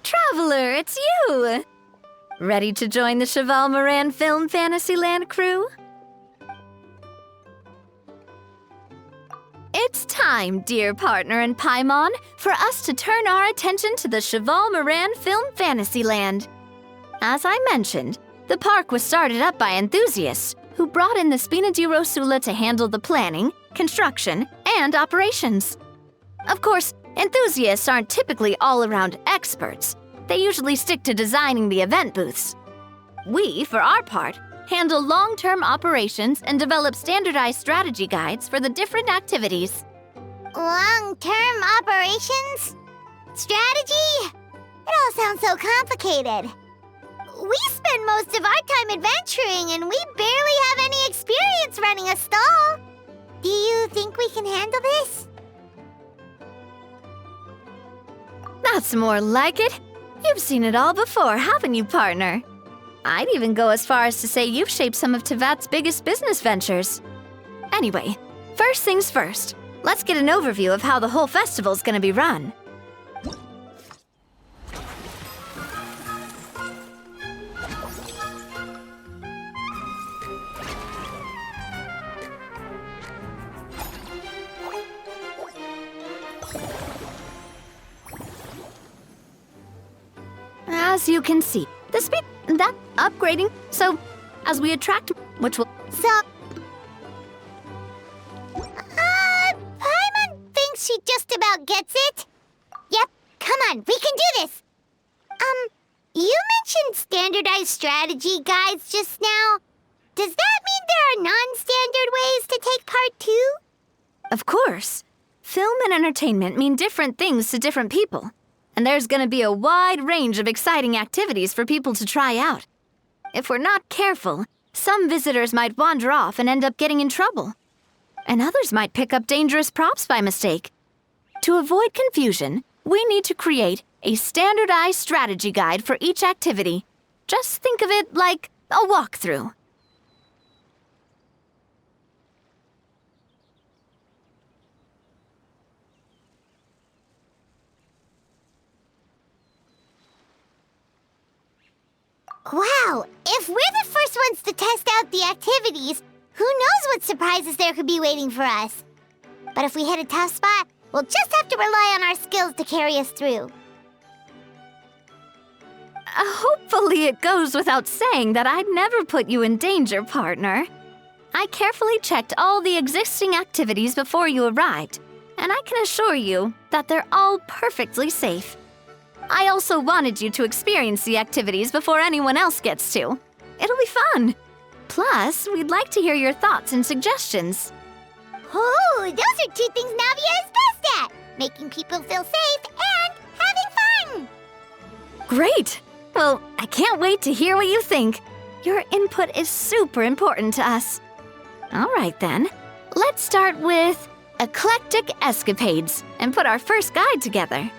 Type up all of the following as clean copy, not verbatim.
Traveler, it's you! Ready to join the Cheval Moran Film Fantasyland crew? It's time, dear partner and Paimon, for us to turn our attention to the Cheval Moran Film Fantasyland. As I mentioned, the park was started up by enthusiasts who brought in the Spina di Rosula to handle the planning, construction, and operations. Of course, enthusiasts aren't typically all-around experts. They usually stick to designing the event booths. We, for our part, handle long-term operations and develop standardized strategy guides for the different activities. Long-term operations? Strategy? It all sounds so complicated. We spend most of our time adventuring and we barely have any experience running a stall. Do you think we can handle this? That's more like it. You've seen it all before, haven't you, partner? I'd even go as far as to say you've shaped some of Tevat's biggest business ventures. Anyway, first things first. Let's get an overview of how the whole festival's gonna be run. As you can see, the speed that's upgrading, so as we attract, which will... Paimon thinks she just about gets it. Yep, come on, we can do this. You mentioned standardized strategy guides just now. Does that mean there are non-standard ways to take part too? Of course. Film and entertainment mean different things to different people. And there's gonna be a wide range of exciting activities for people to try out. If we're not careful, some visitors might wander off and end up getting in trouble. And others might pick up dangerous props by mistake. To avoid confusion, we need to create a standardized strategy guide for each activity. Just think of it like a walkthrough. Wow, if we're the first ones to test out the activities, who knows what surprises there could be waiting for us? But if we hit a tough spot, we'll just have to rely on our skills to carry us through. Hopefully it goes without saying that I'd never put you in danger, partner. I carefully checked all the existing activities before you arrived, and I can assure you that they're all perfectly safe. I also wanted you to experience the activities before anyone else gets to. It'll be fun. Plus, we'd like to hear your thoughts and suggestions. Oh, those are two things Navia is best at! Making people feel safe and having fun! Great! Well, I can't wait to hear what you think. Your input is super important to us. All right then, let's start with Eclectic Escapades and put our first guide together.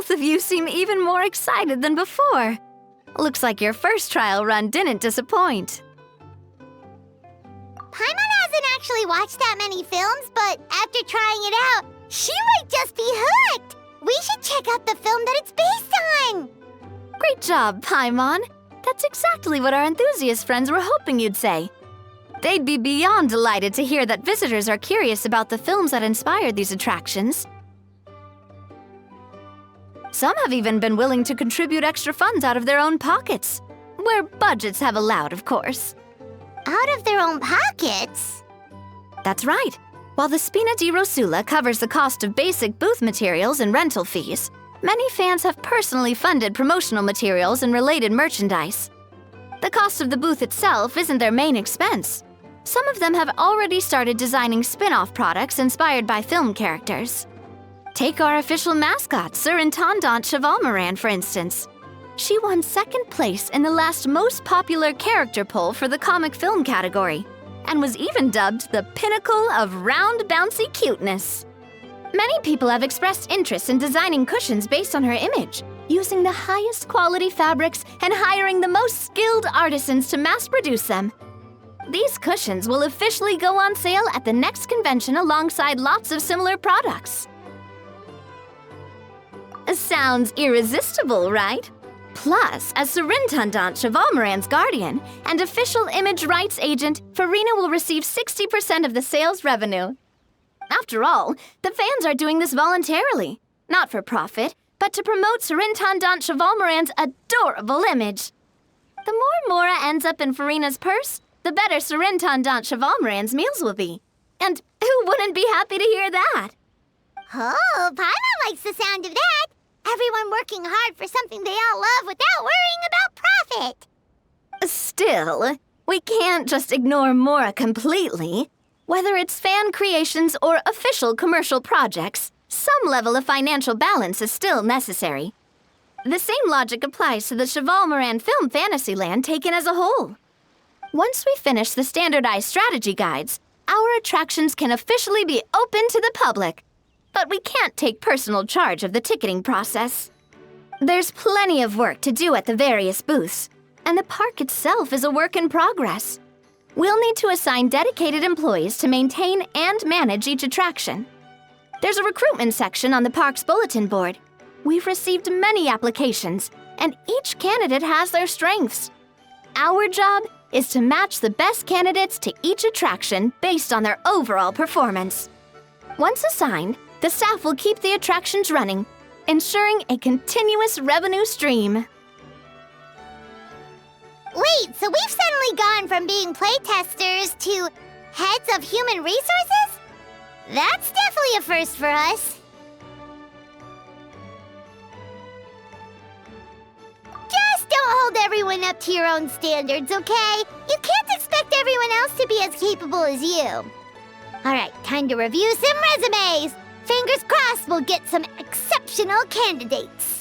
Both of you seem even more excited than before. Looks like your first trial run didn't disappoint. Paimon hasn't actually watched that many films, but after trying it out, she might just be hooked! We should check out the film that it's based on! Great job, Paimon. That's exactly what our enthusiast friends were hoping you'd say. They'd be beyond delighted to hear that visitors are curious about the films that inspired these attractions. Some have even been willing to contribute extra funds out of their own pockets, where budgets have allowed, of course. Out of their own pockets? That's right. While the Spina di Rosula covers the cost of basic booth materials and rental fees, many fans have personally funded promotional materials and related merchandise. The cost of the booth itself isn't their main expense. Some of them have already started designing spin-off products inspired by film characters. Take our official mascot, Surintendant Chevalmoran, for instance. She won second place in the last most popular character poll for the comic film category, and was even dubbed the pinnacle of round, bouncy cuteness. Many people have expressed interest in designing cushions based on her image, using the highest quality fabrics and hiring the most skilled artisans to mass-produce them. These cushions will officially go on sale at the next convention alongside lots of similar products. Sounds irresistible, right? Plus, as Surintendant Chevalmoran's guardian and official image rights agent, Farina will receive 60% of the sales revenue. After all, the fans are doing this voluntarily, not for profit, but to promote Surintendant Chevalmoran's adorable image. The more Mora ends up in Farina's purse, the better Surintendant Chevalmoran's meals will be. And who wouldn't be happy to hear that? Oh, Paimon likes the sound of that! Everyone working hard for something they all love without worrying about profit! Still, we can't just ignore Mora completely. Whether it's fan creations or official commercial projects, some level of financial balance is still necessary. The same logic applies to the Chevalmoran Film Fantasyland taken as a whole. Once we finish the standardized strategy guides, our attractions can officially be open to the public. But we can't take personal charge of the ticketing process. There's plenty of work to do at the various booths, and the park itself is a work in progress. We'll need to assign dedicated employees to maintain and manage each attraction. There's a recruitment section on the park's bulletin board. We've received many applications, and each candidate has their strengths. Our job is to match the best candidates to each attraction based on their overall performance. Once assigned, the staff will keep the attractions running, ensuring a continuous revenue stream. Wait, so we've suddenly gone from being playtesters to heads of human resources? That's definitely a first for us. Just don't hold everyone up to your own standards, okay? You can't expect everyone else to be as capable as you. All right, time to review some resumes. Fingers crossed we'll get some exceptional candidates.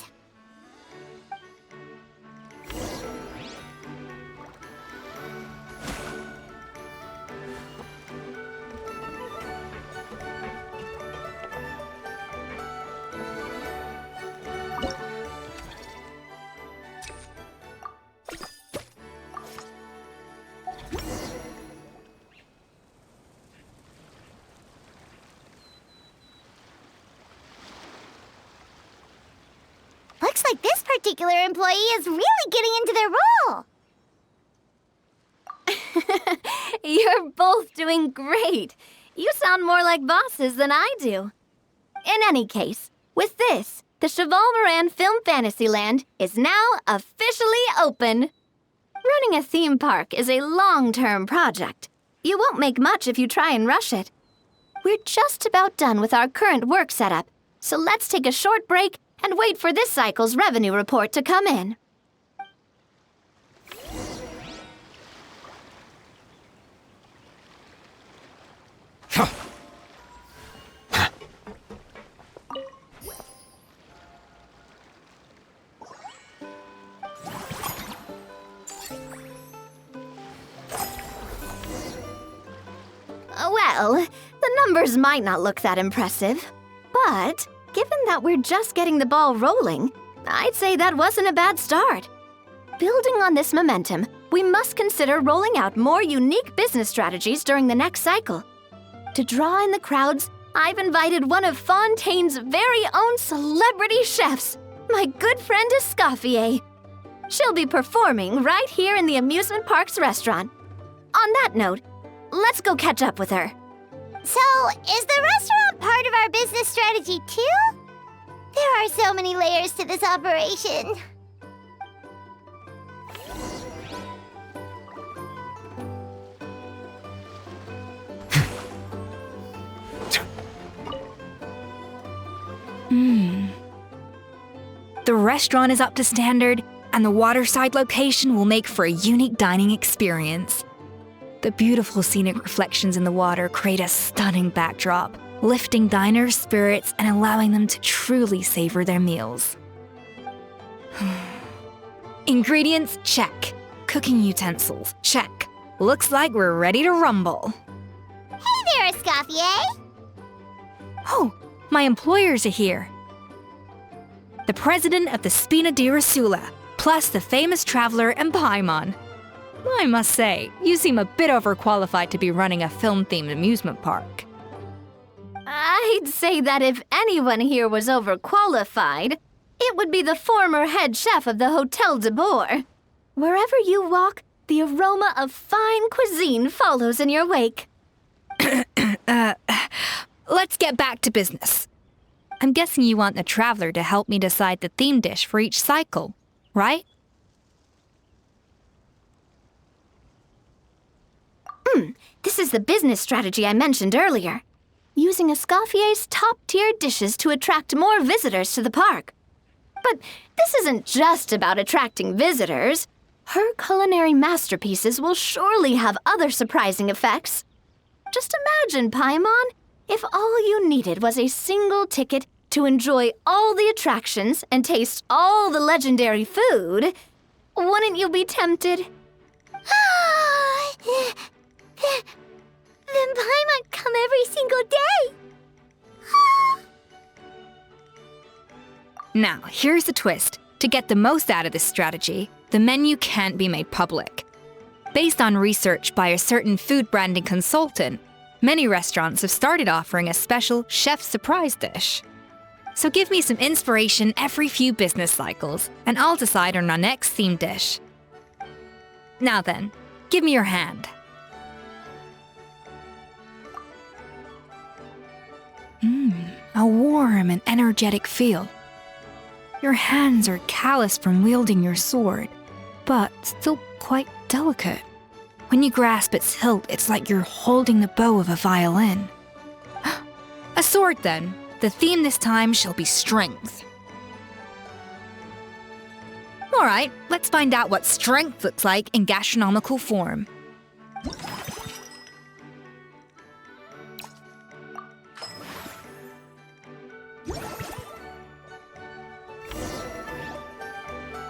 Looks like this particular employee is really getting into their role. You're both doing great. You sound more like bosses than I do. In any case, with this, the Chevalmoran Film Fantasyland is now officially open. Running a theme park is a long-term project. You won't make much if you try and rush it. We're just about done with our current work setup, so let's take a short break and wait for this cycle's revenue report to come in. Well, the numbers might not look that impressive, but given that we're just getting the ball rolling, I'd say that wasn't a bad start. Building on this momentum, we must consider rolling out more unique business strategies during the next cycle. To draw in the crowds, I've invited one of Fontaine's very own celebrity chefs, my good friend Escoffier. She'll be performing right here in the amusement park's restaurant. On that note, let's go catch up with her. So, is the restaurant part of our business strategy too? There are so many layers to this operation. The restaurant is up to standard, and the waterside location will make for a unique dining experience. The beautiful scenic reflections in the water create a stunning backdrop, lifting diners' spirits and allowing them to truly savor their meals. Ingredients, check. Cooking utensils, check. Looks like we're ready to rumble. Hey there, Escoffier! Oh, my employers are here. The president of the Spina di Rasula, plus the famous traveler and Paimon. I must say, you seem a bit overqualified to be running a film-themed amusement park. I'd say that if anyone here was overqualified, it would be the former head chef of the Hotel de Boer. Wherever you walk, the aroma of fine cuisine follows in your wake. Let's get back to business. I'm guessing you want the traveler to help me decide the theme dish for each cycle, right? This is the business strategy I mentioned earlier. Using Escoffier's top-tier dishes to attract more visitors to the park. But this isn't just about attracting visitors. Her culinary masterpieces will surely have other surprising effects. Just imagine, Paimon, if all you needed was a single ticket to enjoy all the attractions and taste all the legendary food. Wouldn't you be tempted? Then Paimon come every single day! Now, here's the twist. To get the most out of this strategy, the menu can't be made public. Based on research by a certain food branding consultant, many restaurants have started offering a special chef surprise dish. So give me some inspiration every few business cycles, and I'll decide on our next theme dish. Now then, give me your hand. A warm and energetic feel. Your hands are calloused from wielding your sword, but still quite delicate. When you grasp its hilt, it's like you're holding the bow of a violin. A sword, then. The theme this time shall be strength. All right, let's find out what strength looks like in gastronomical form.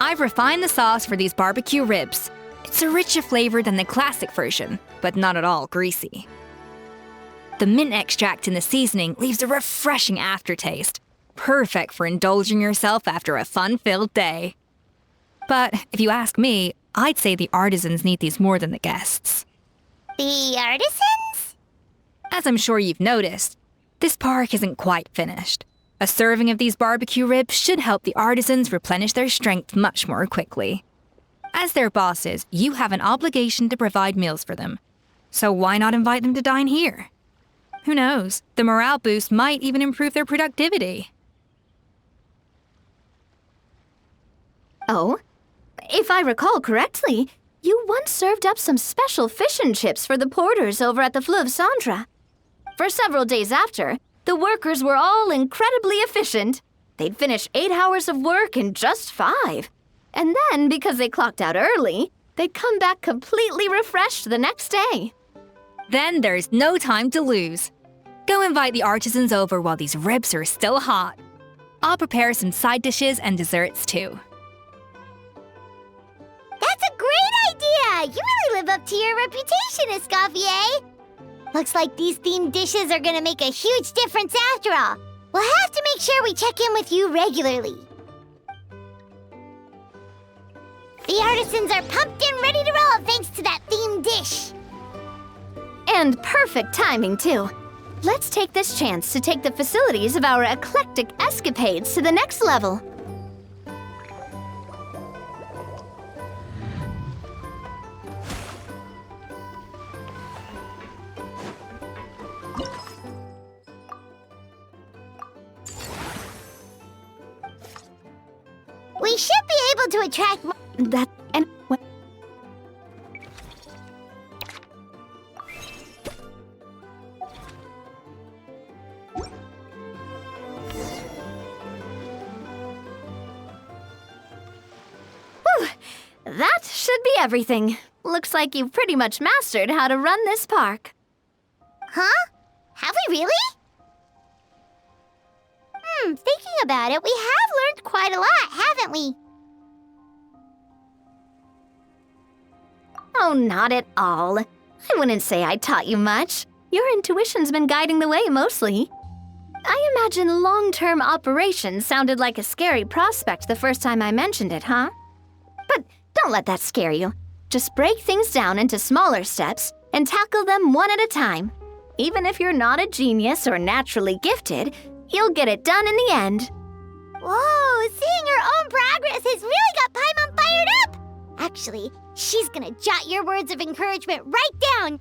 I've refined the sauce for these barbecue ribs. It's a richer flavor than the classic version, but not at all greasy. The mint extract in the seasoning leaves a refreshing aftertaste, perfect for indulging yourself after a fun-filled day. But if you ask me, I'd say the artisans need these more than the guests. The artisans? As I'm sure you've noticed, this park isn't quite finished. A serving of these barbecue ribs should help the artisans replenish their strength much more quickly. As their bosses, you have an obligation to provide meals for them. So why not invite them to dine here? Who knows? The morale boost might even improve their productivity. Oh, if I recall correctly, you once served up some special fish and chips for the porters over at the Fleuve Centre. For several days after, the workers were all incredibly efficient. They'd finish 8 hours of work in just 5. And then, because they clocked out early, they'd come back completely refreshed the next day. Then there's no time to lose. Go invite the artisans over while these ribs are still hot. I'll prepare some side dishes and desserts too. That's a great idea! You really live up to your reputation, Escoffier! Looks like these themed dishes are gonna make a huge difference after all. We'll have to make sure we check in with you regularly. The artisans are pumped and ready to roll thanks to that themed dish. And perfect timing, too. Let's take this chance to take the facilities of our eclectic escapades to the next level. We should be able to attract more. That and Whew, that should be everything. Looks like you've pretty much mastered how to run this park. Huh? Have we really? Thinking about it, we have learned quite a lot, haven't we? Oh, not at all. I wouldn't say I taught you much. Your intuition's been guiding the way mostly. I imagine long-term operations sounded like a scary prospect the first time I mentioned it, huh? But don't let that scare you. Just break things down into smaller steps and tackle them one at a time. Even if you're not a genius or naturally gifted, you'll get it done in the end. Whoa, seeing her own progress has really got Paimon fired up! Actually, she's gonna jot your words of encouragement right down.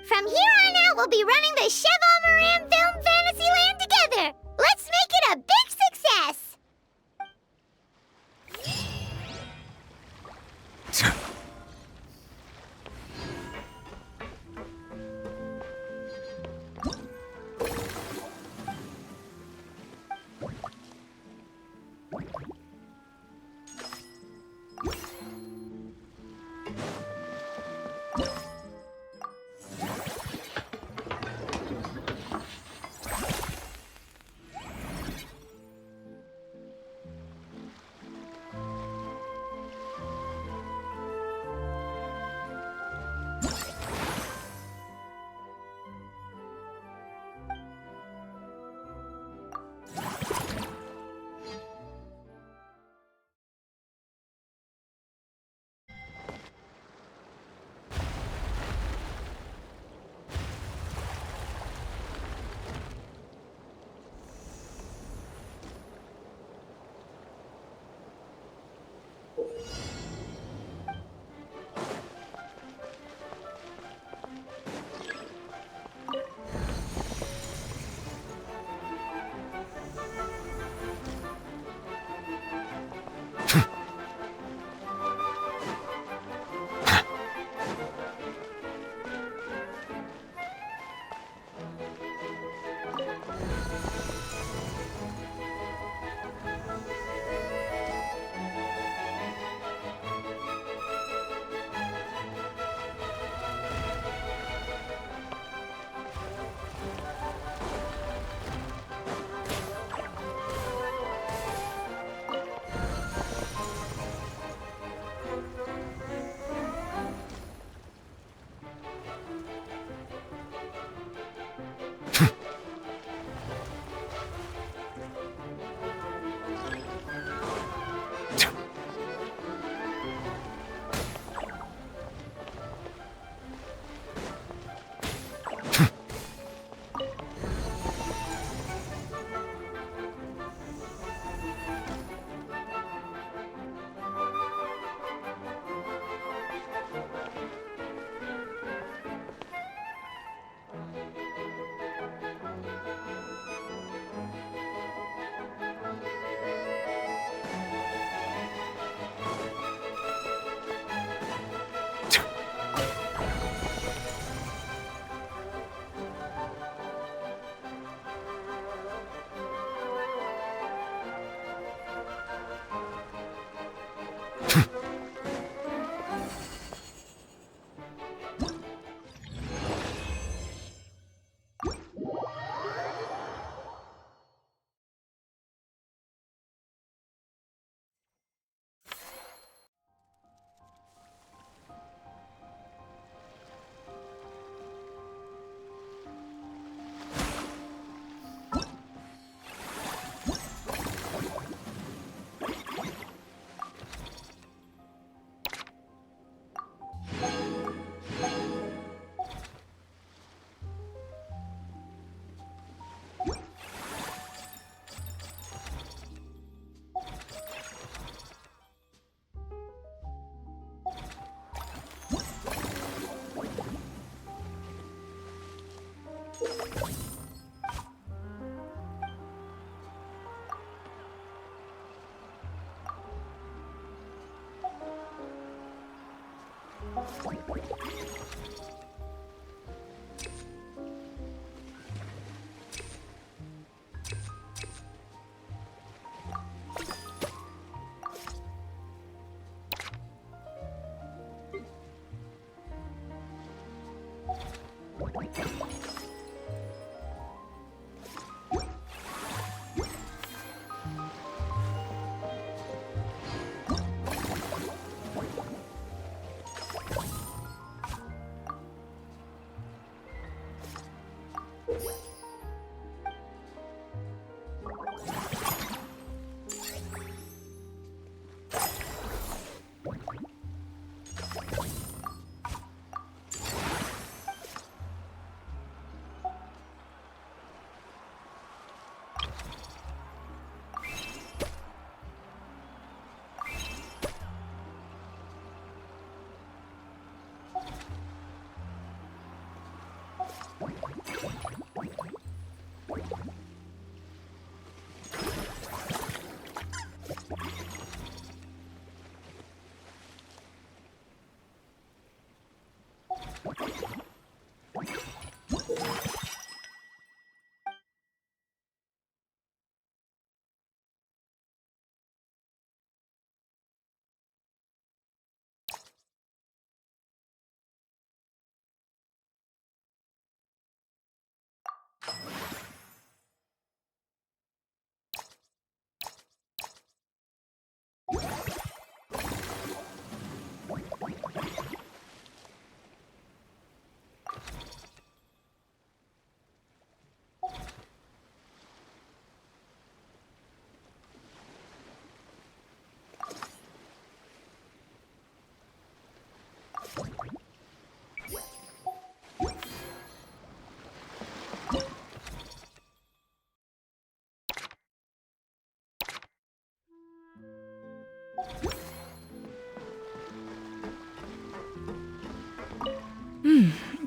From here on out, we'll be running the Cheval Moran Film Fantasyland together. Let's make it a big success!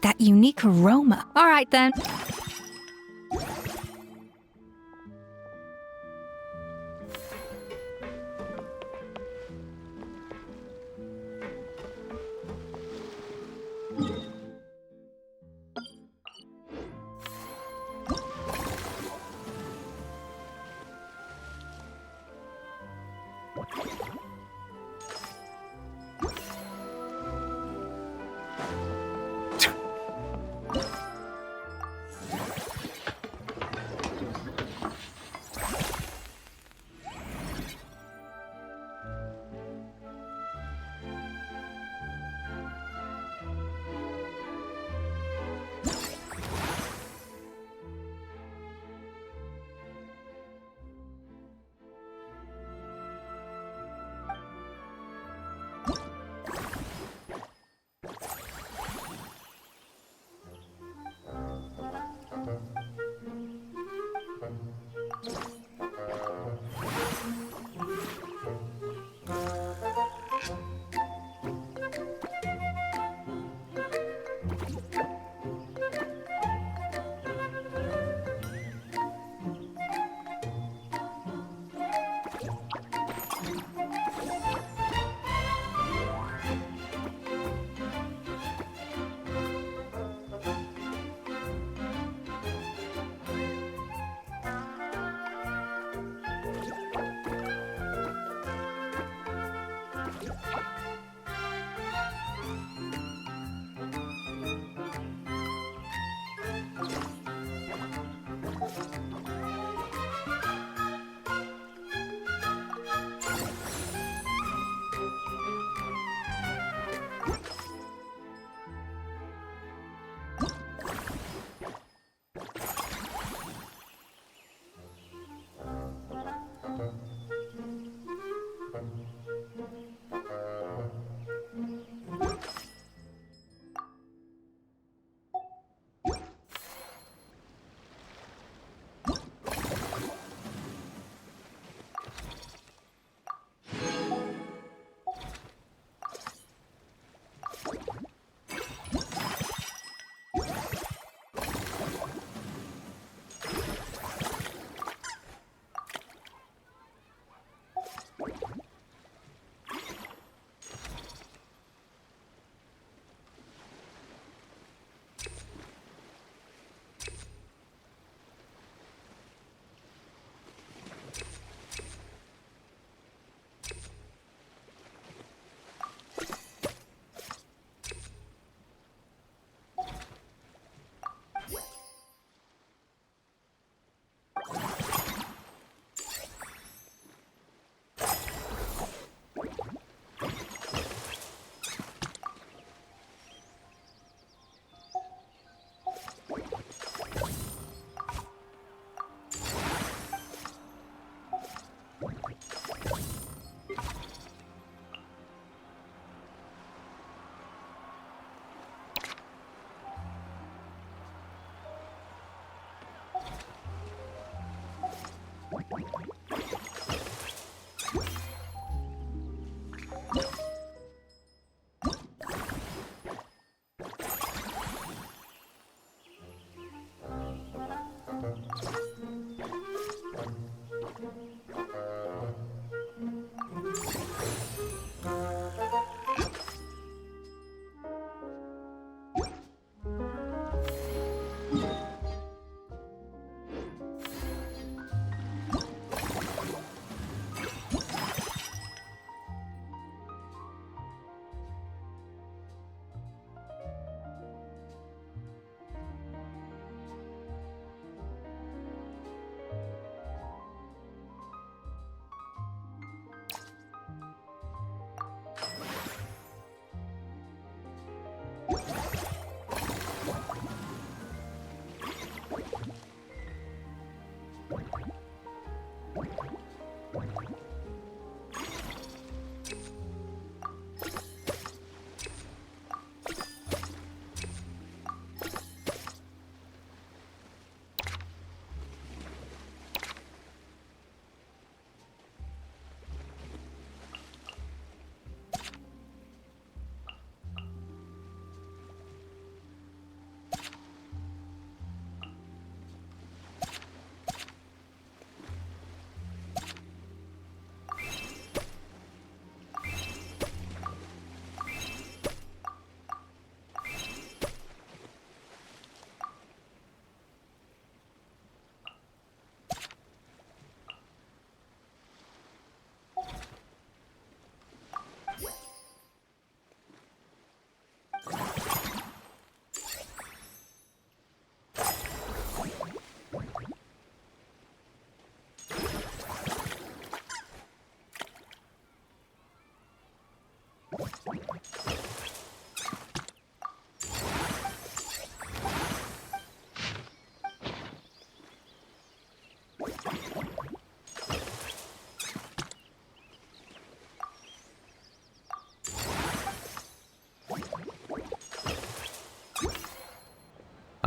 That unique aroma. All right then.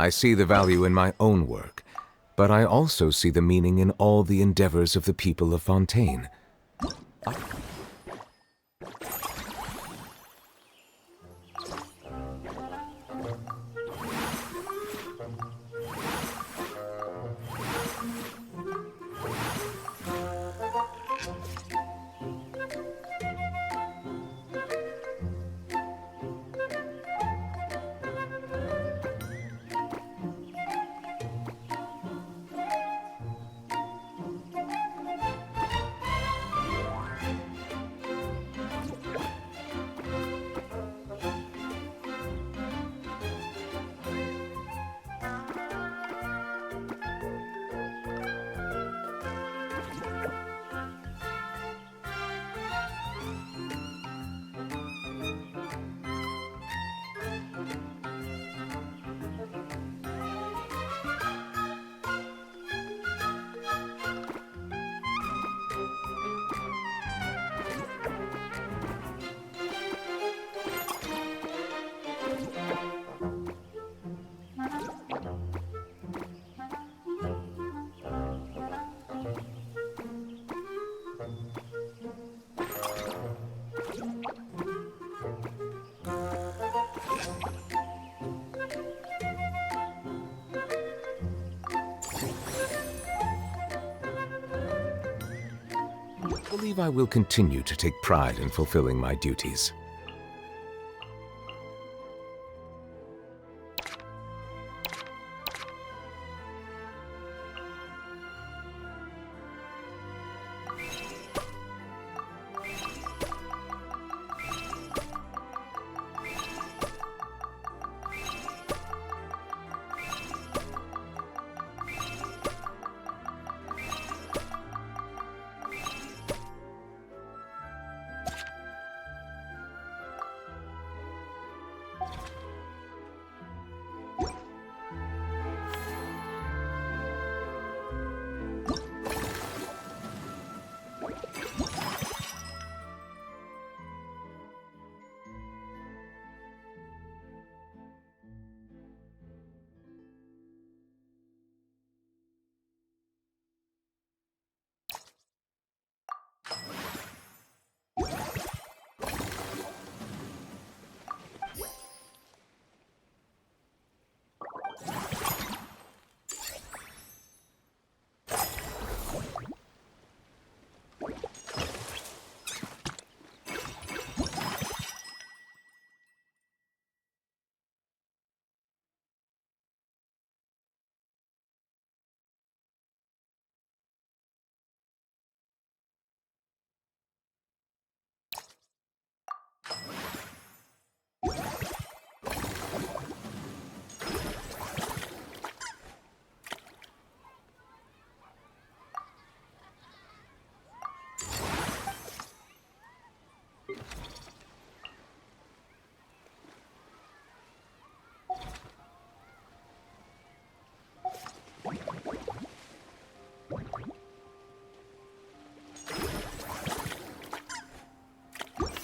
I see the value in my own work, but I also see the meaning in all the endeavors of the people of Fontaine. I believe I will continue to take pride in fulfilling my duties.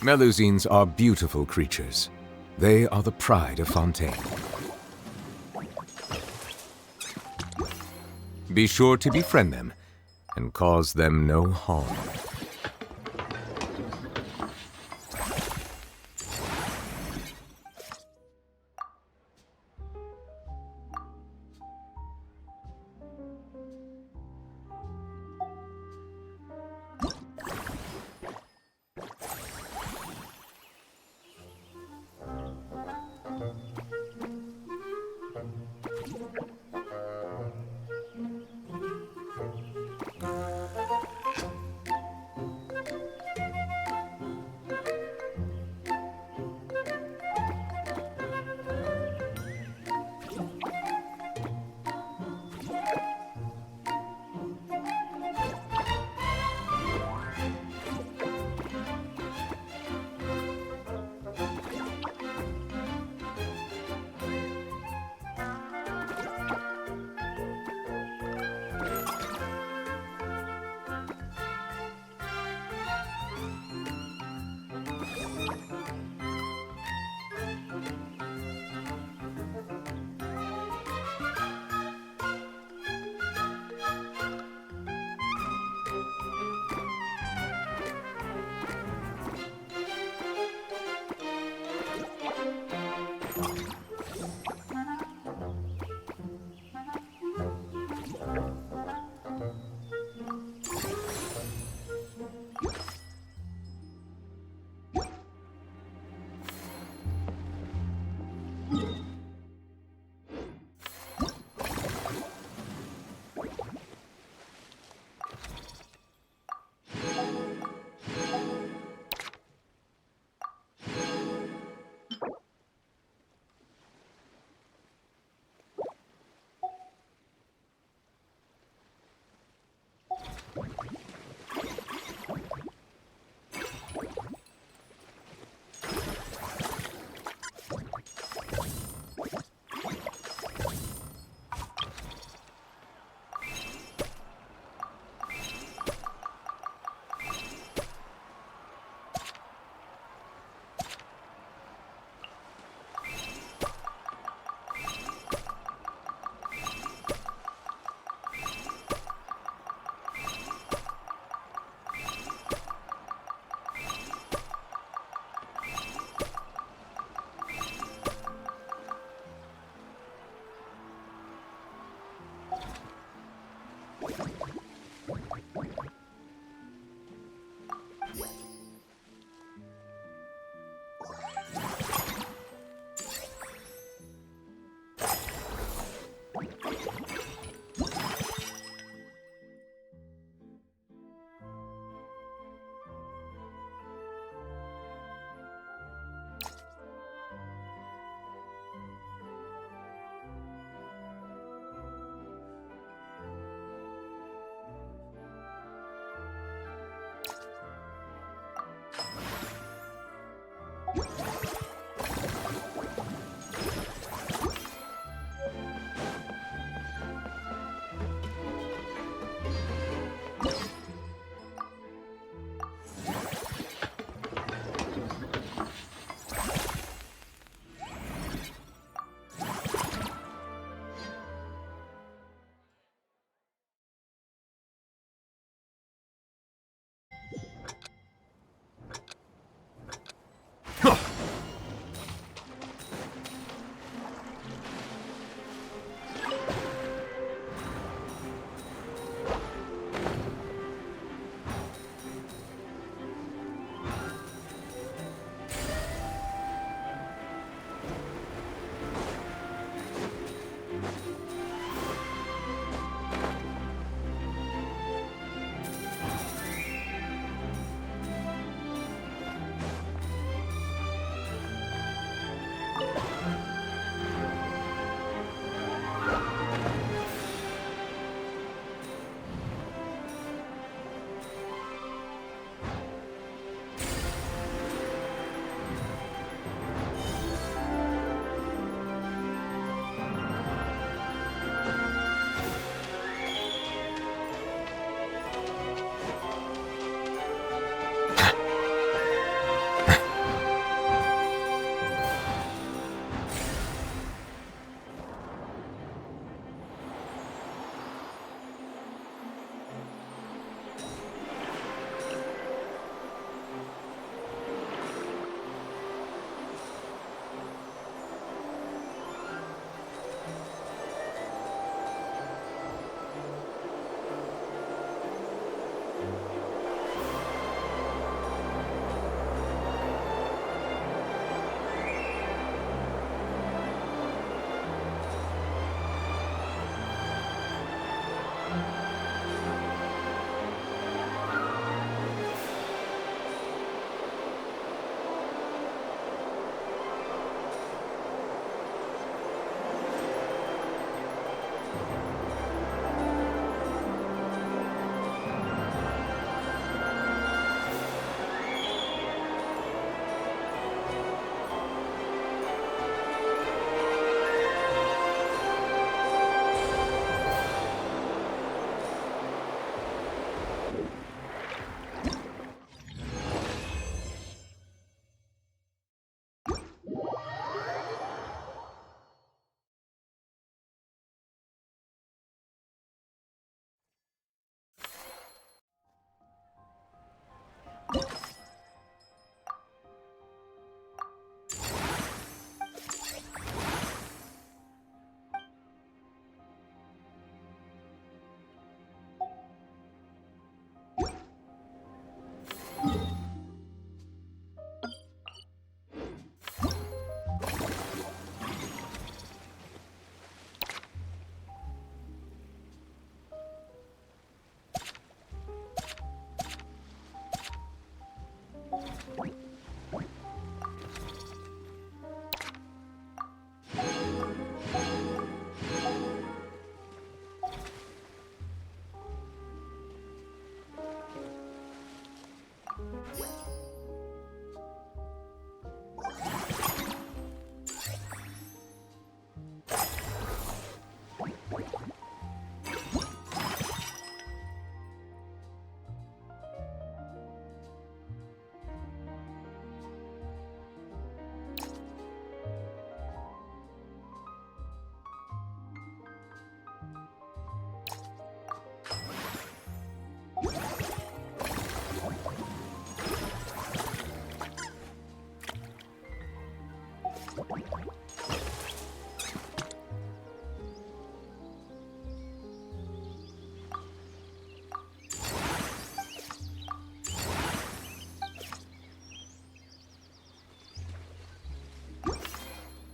Melusines are beautiful creatures. They are the pride of Fontaine. Be sure to befriend them and cause them no harm.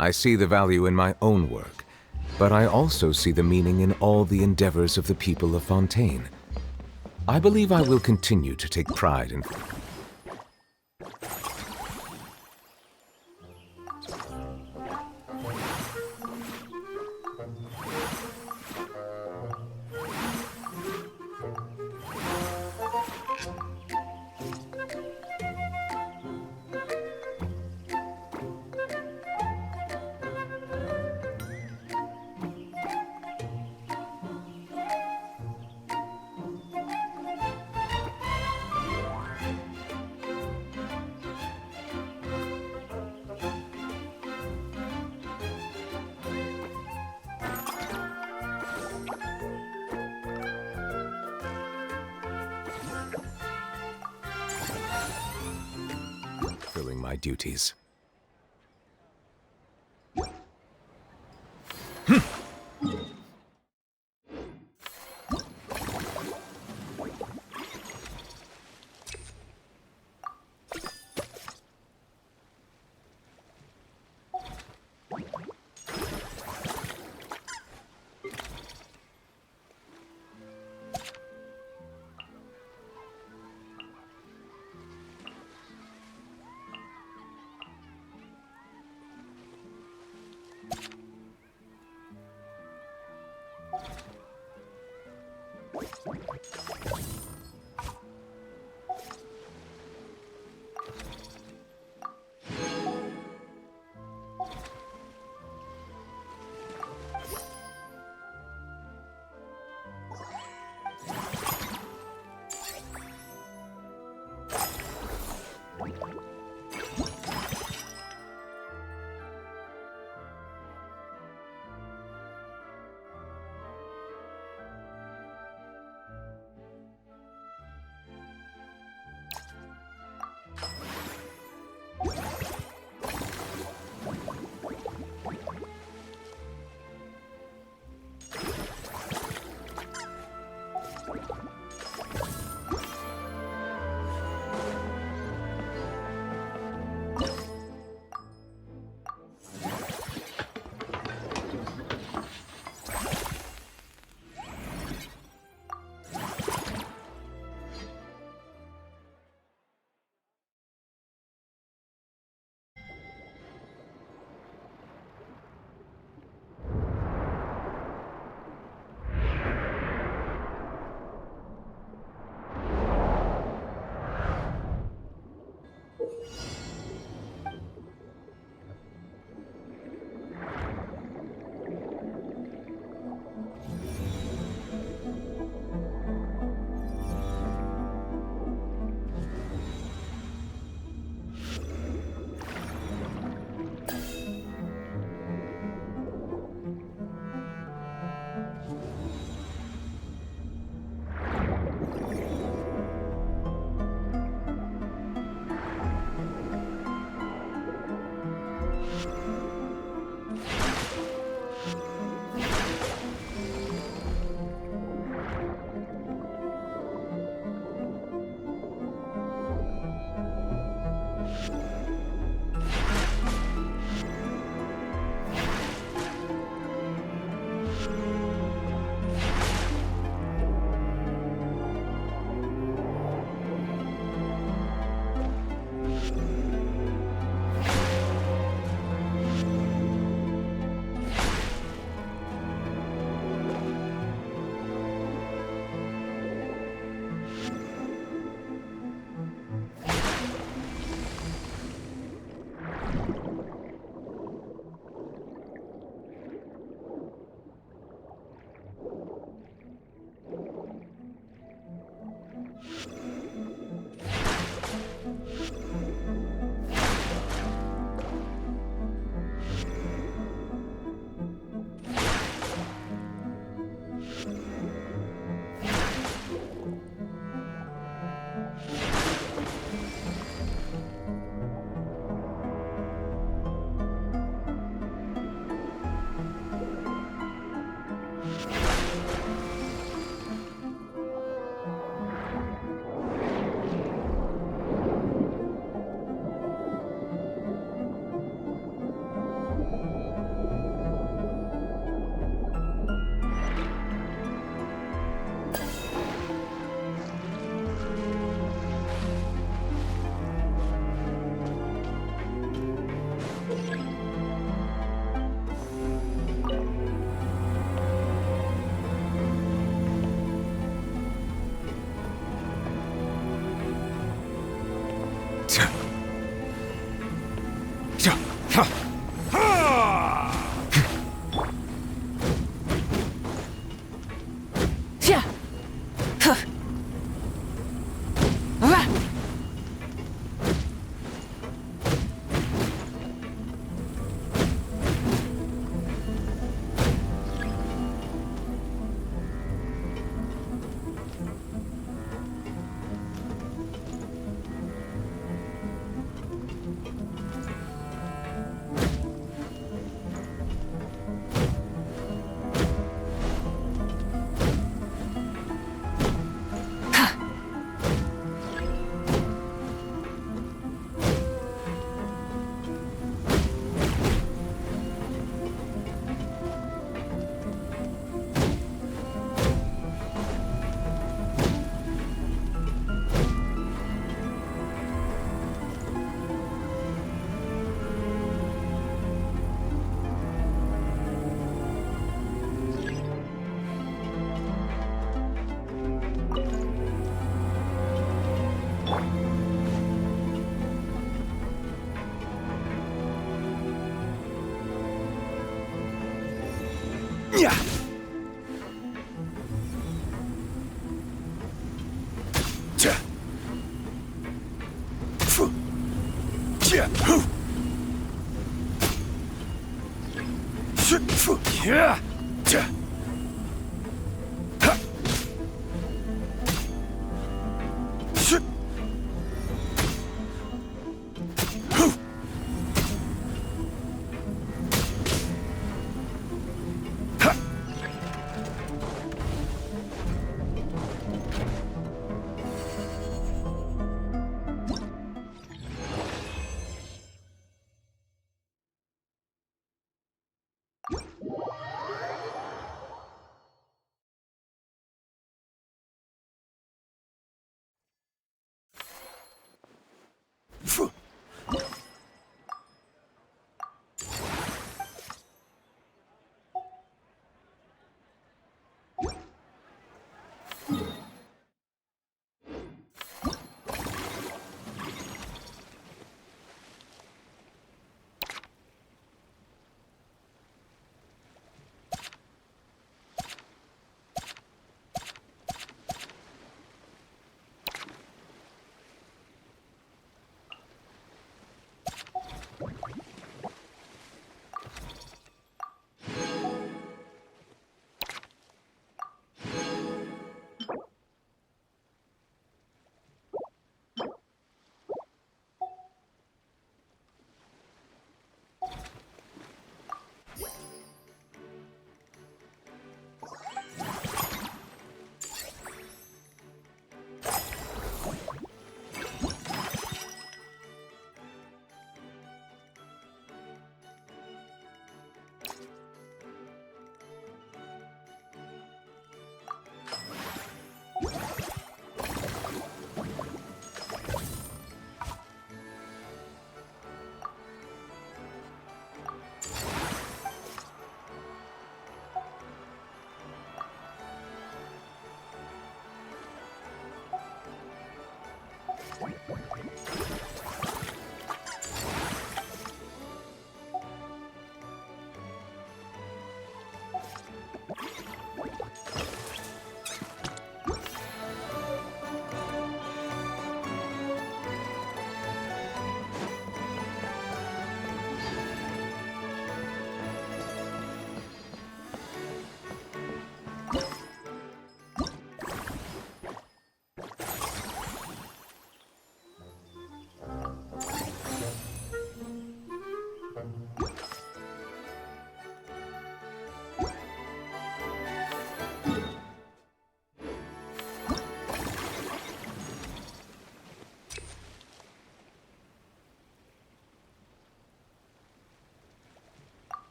I see the value in my own work, but I also see the meaning in all the endeavors of the people of Fontaine. I believe I will continue to take pride in... fulfilling my duties.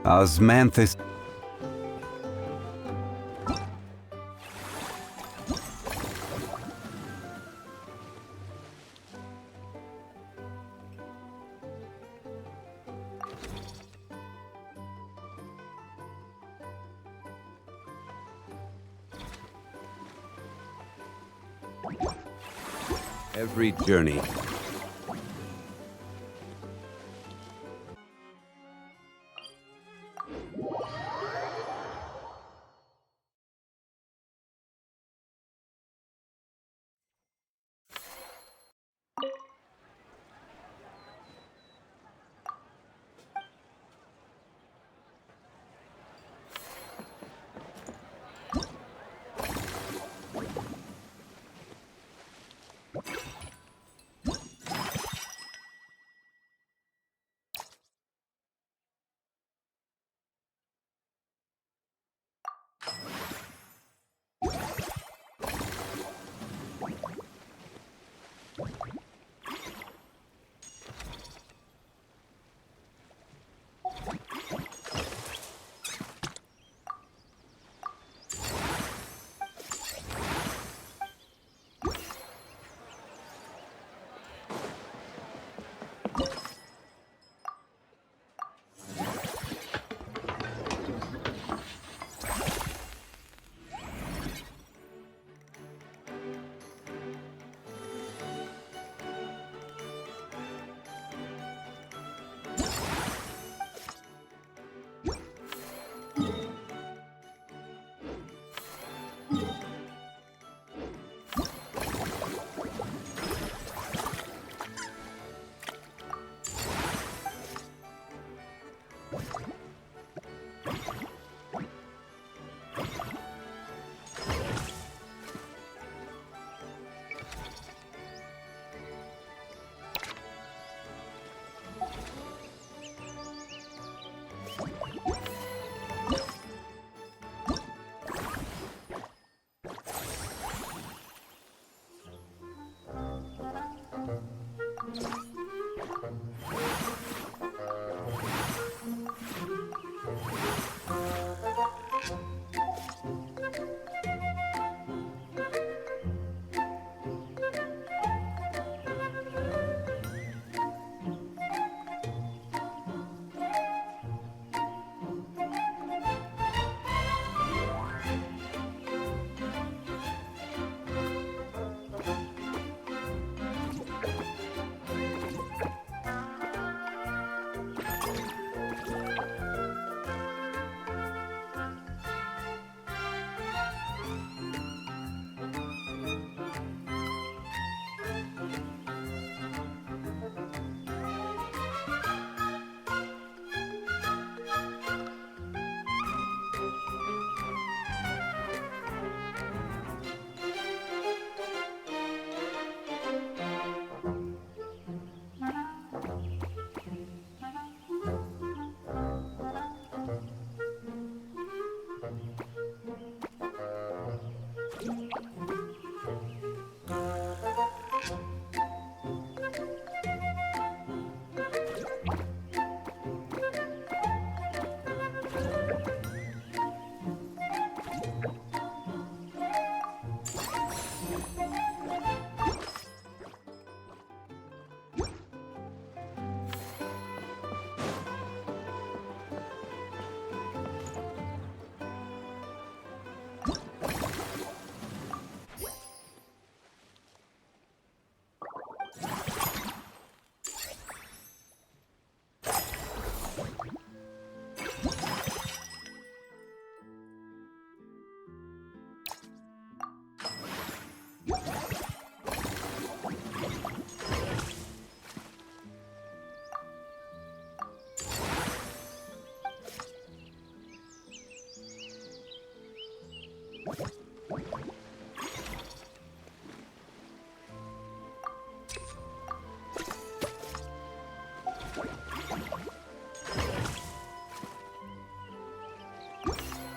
Osmanthus. Every journey.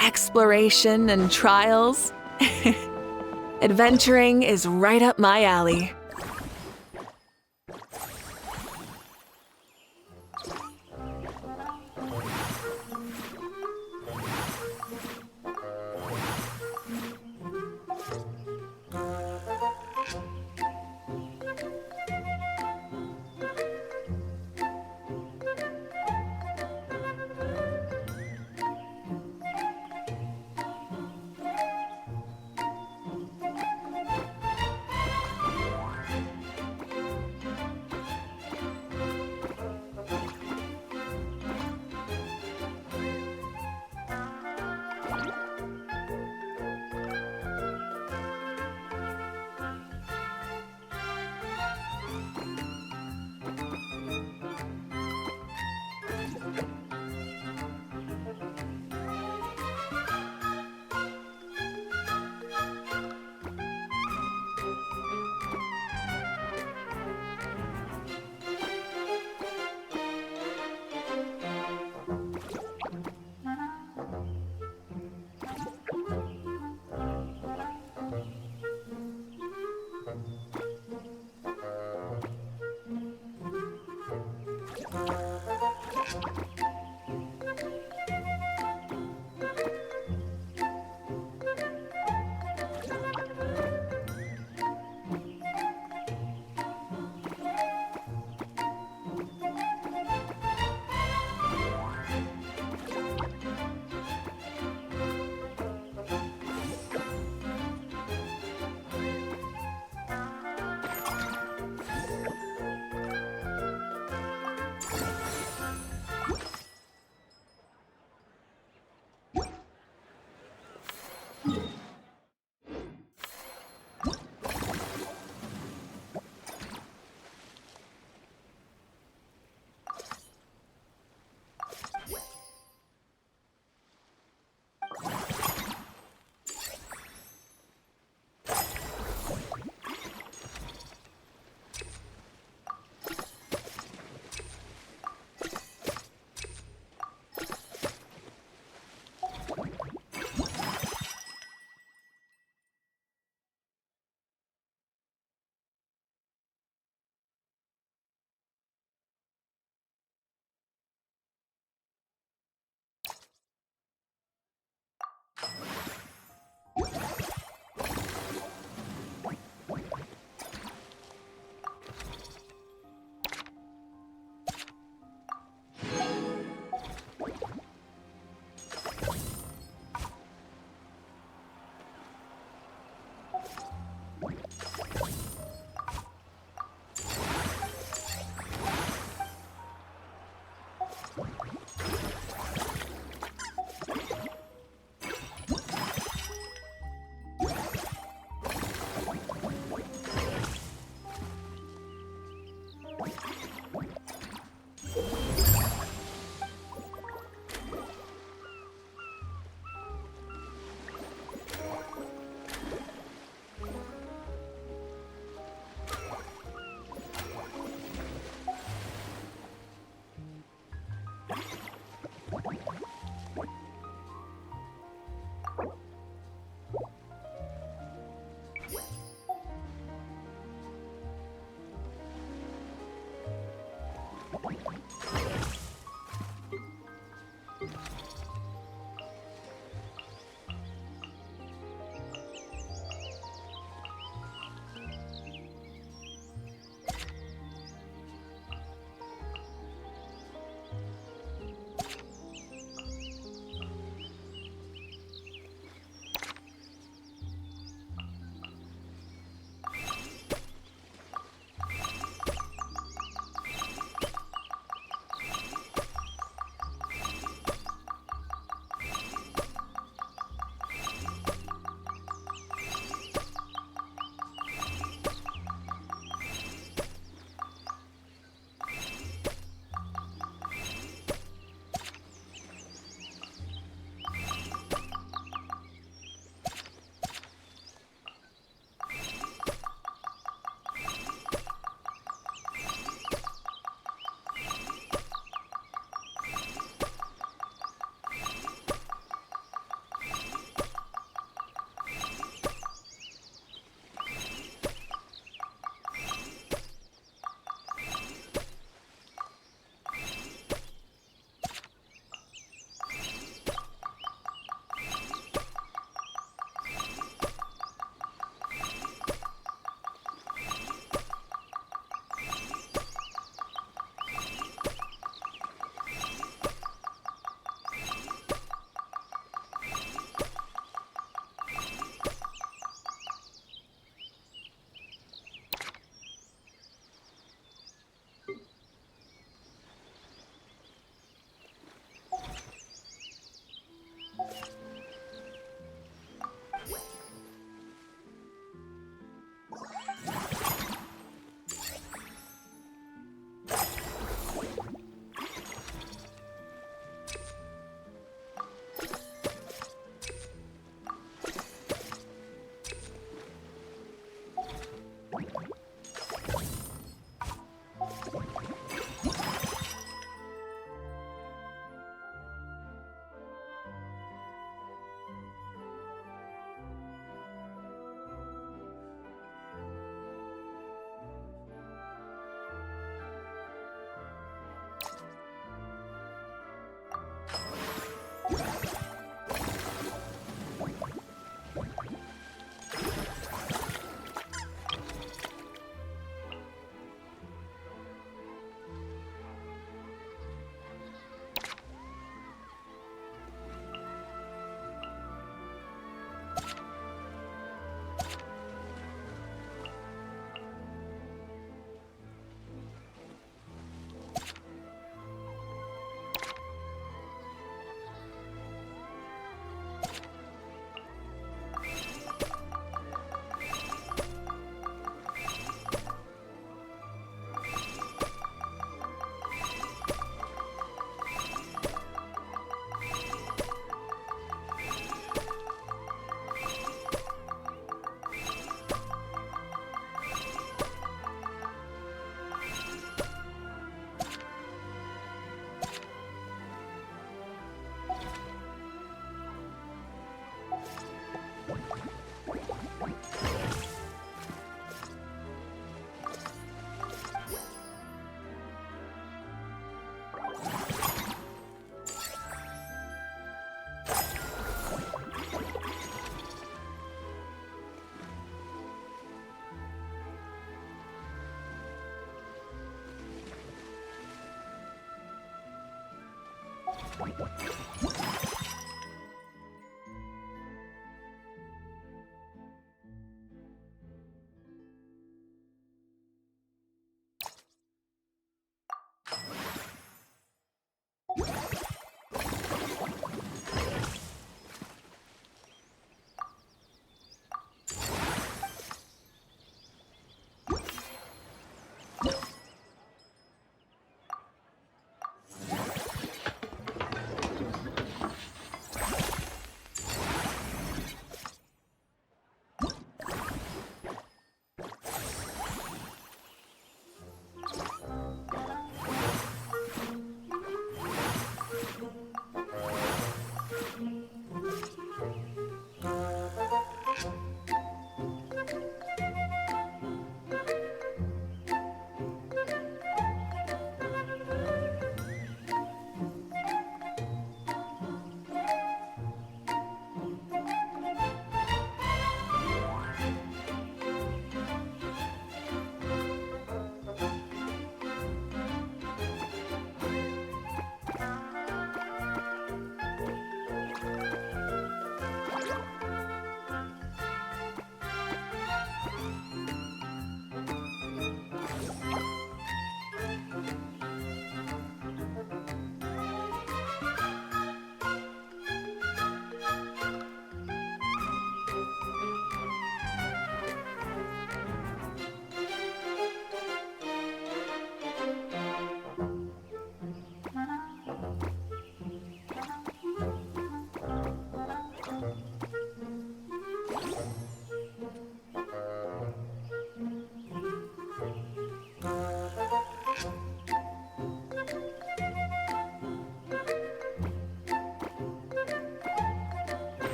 Exploration and trials. Adventuring is right up my alley.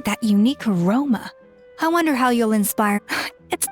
That unique aroma. I wonder how you'll inspire. It's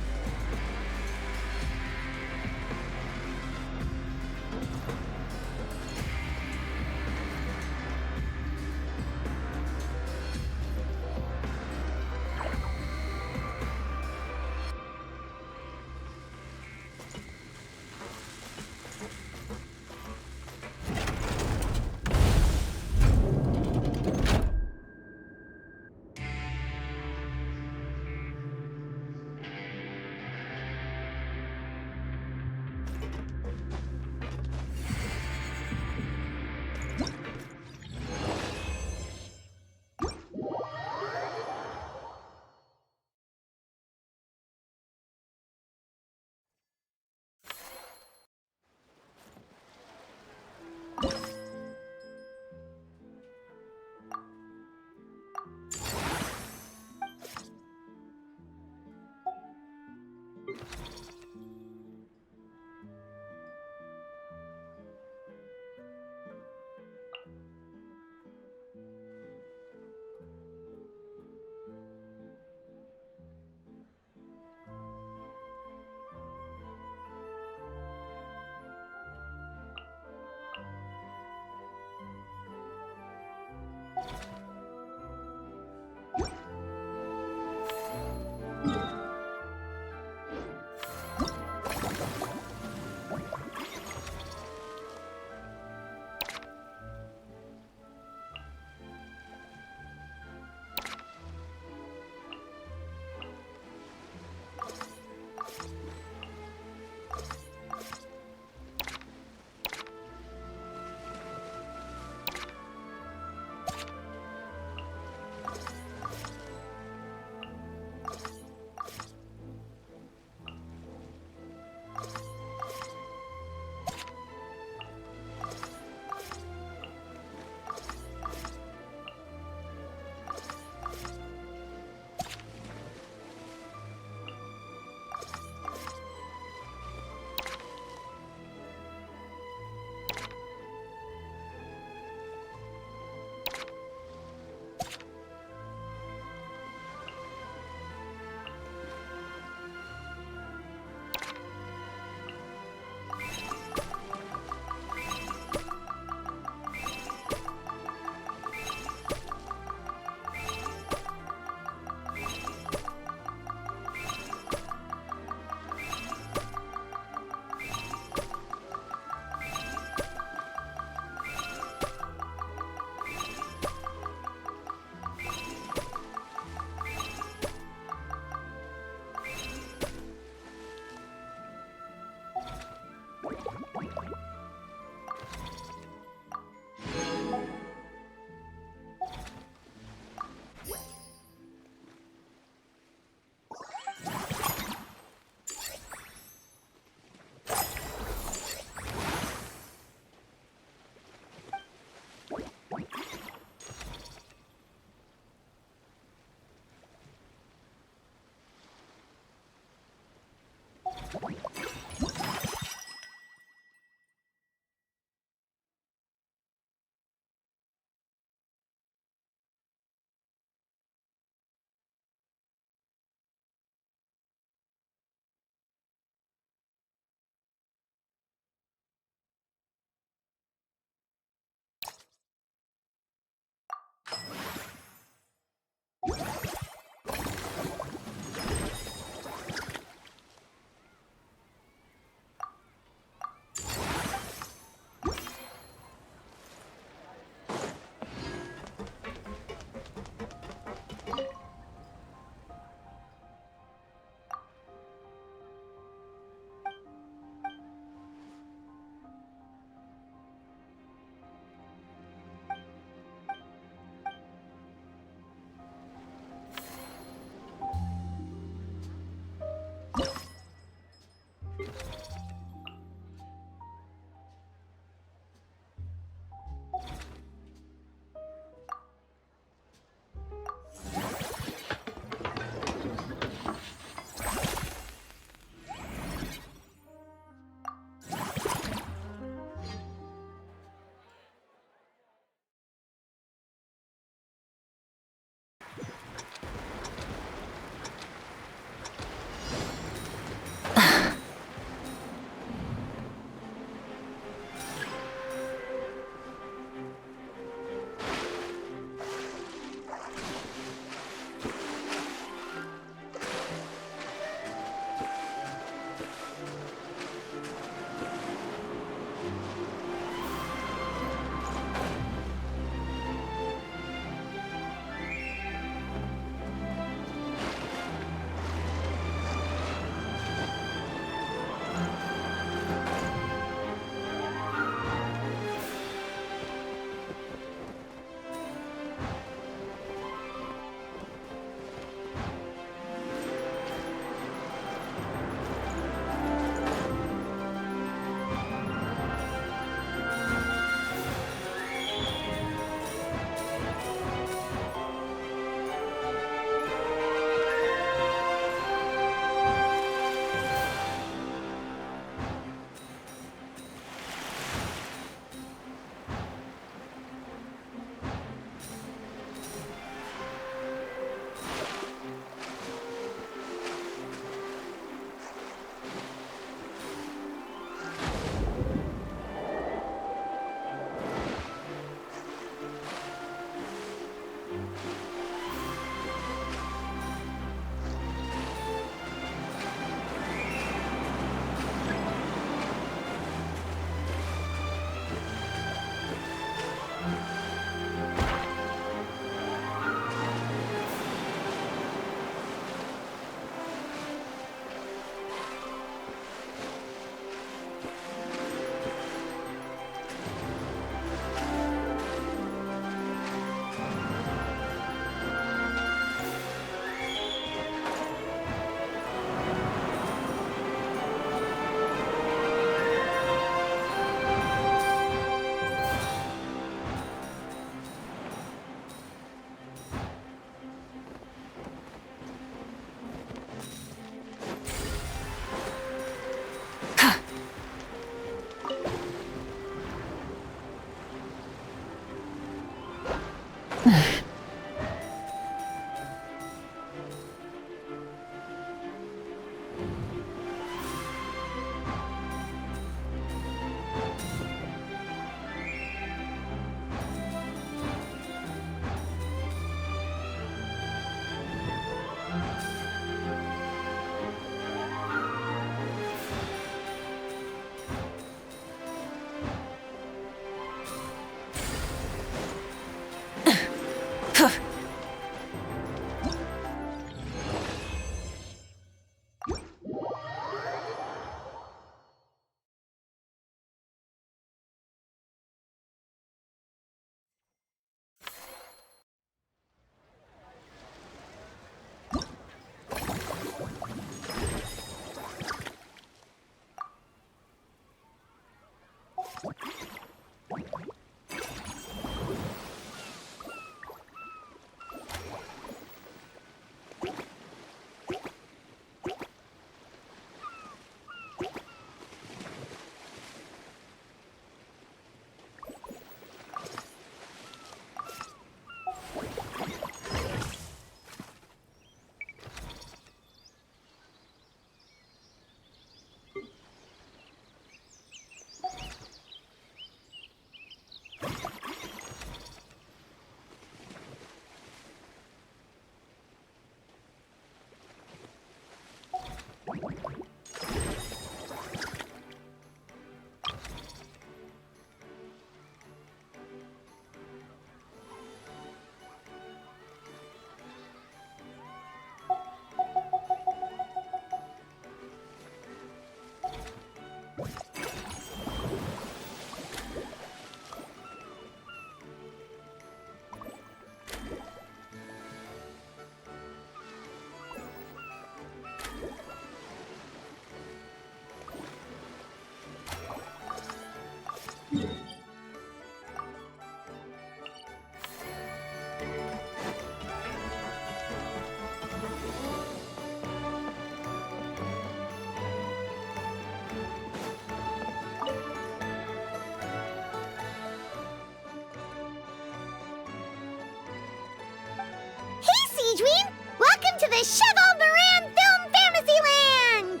Welcome to the Cheval Moran Film Fantasyland!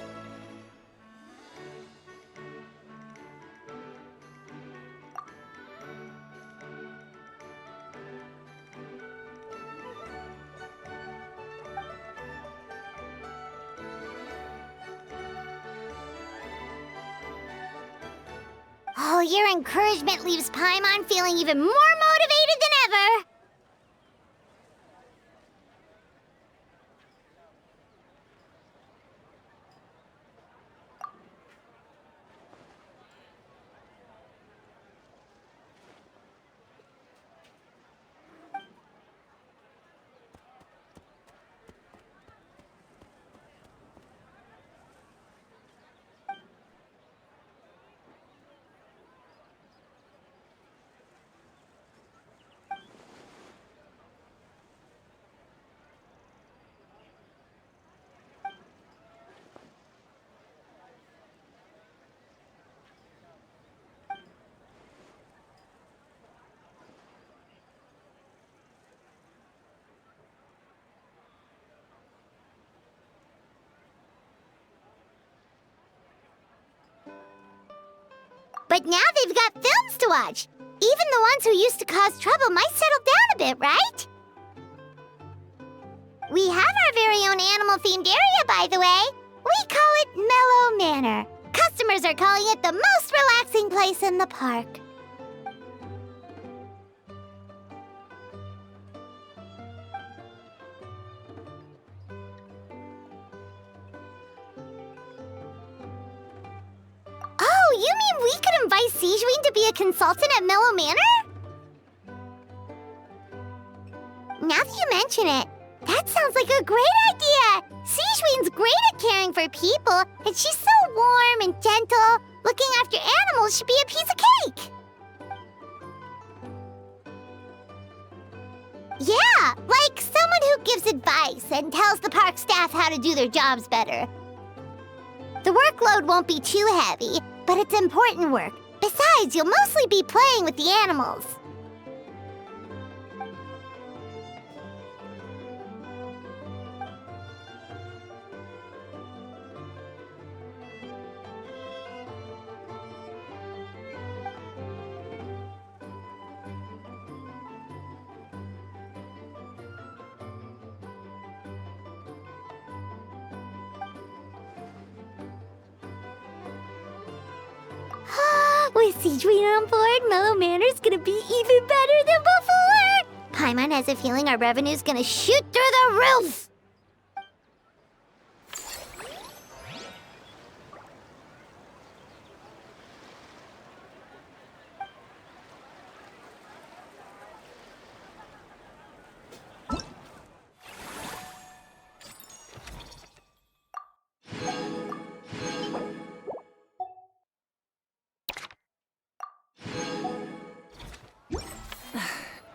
Oh, your encouragement leaves Paimon feeling even more motivated than ever! But now they've got films to watch. Even the ones who used to cause trouble might settle down a bit, right? We have our very own animal-themed area, by the way. We call it Mellow Manor. Customers are calling it the most relaxing place in the park. Oh, you mean we could invite Sigewinne to be a consultant at Mellow Manor? Now that you mention it, that sounds like a great idea! Sigewinne's great at caring for people, and she's so warm and gentle. Looking after animals should be a piece of cake! Yeah, like someone who gives advice and tells the park staff how to do their jobs better. The workload won't be too heavy, but it's important work. Besides, you'll mostly be playing with the animals. With Sigewinne on board, Mellow Manor's gonna be even better than before! Paimon has a feeling our revenue's gonna shoot through the roof!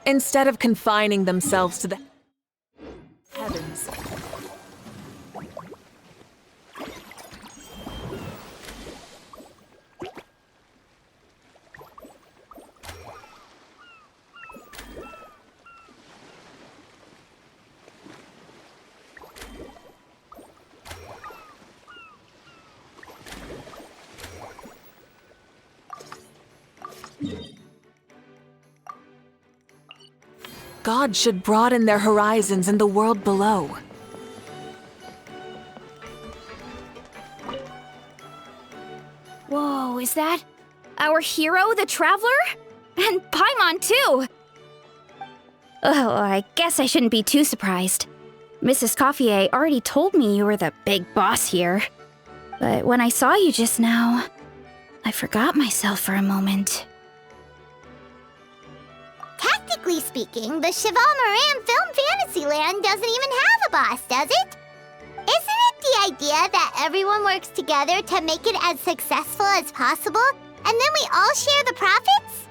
Instead of confining themselves to the heavens. God should broaden their horizons in the world below. Whoa, is that our hero, the Traveler? And Paimon, too! Oh, I guess I shouldn't be too surprised. Mrs. Coiffier already told me you were the big boss here. But when I saw you just now, I forgot myself for a moment. Technically speaking, the Cheval Moran Film Fantasyland doesn't even have a boss, does it? Isn't it the idea that everyone works together to make it as successful as possible, and then we all share the profits?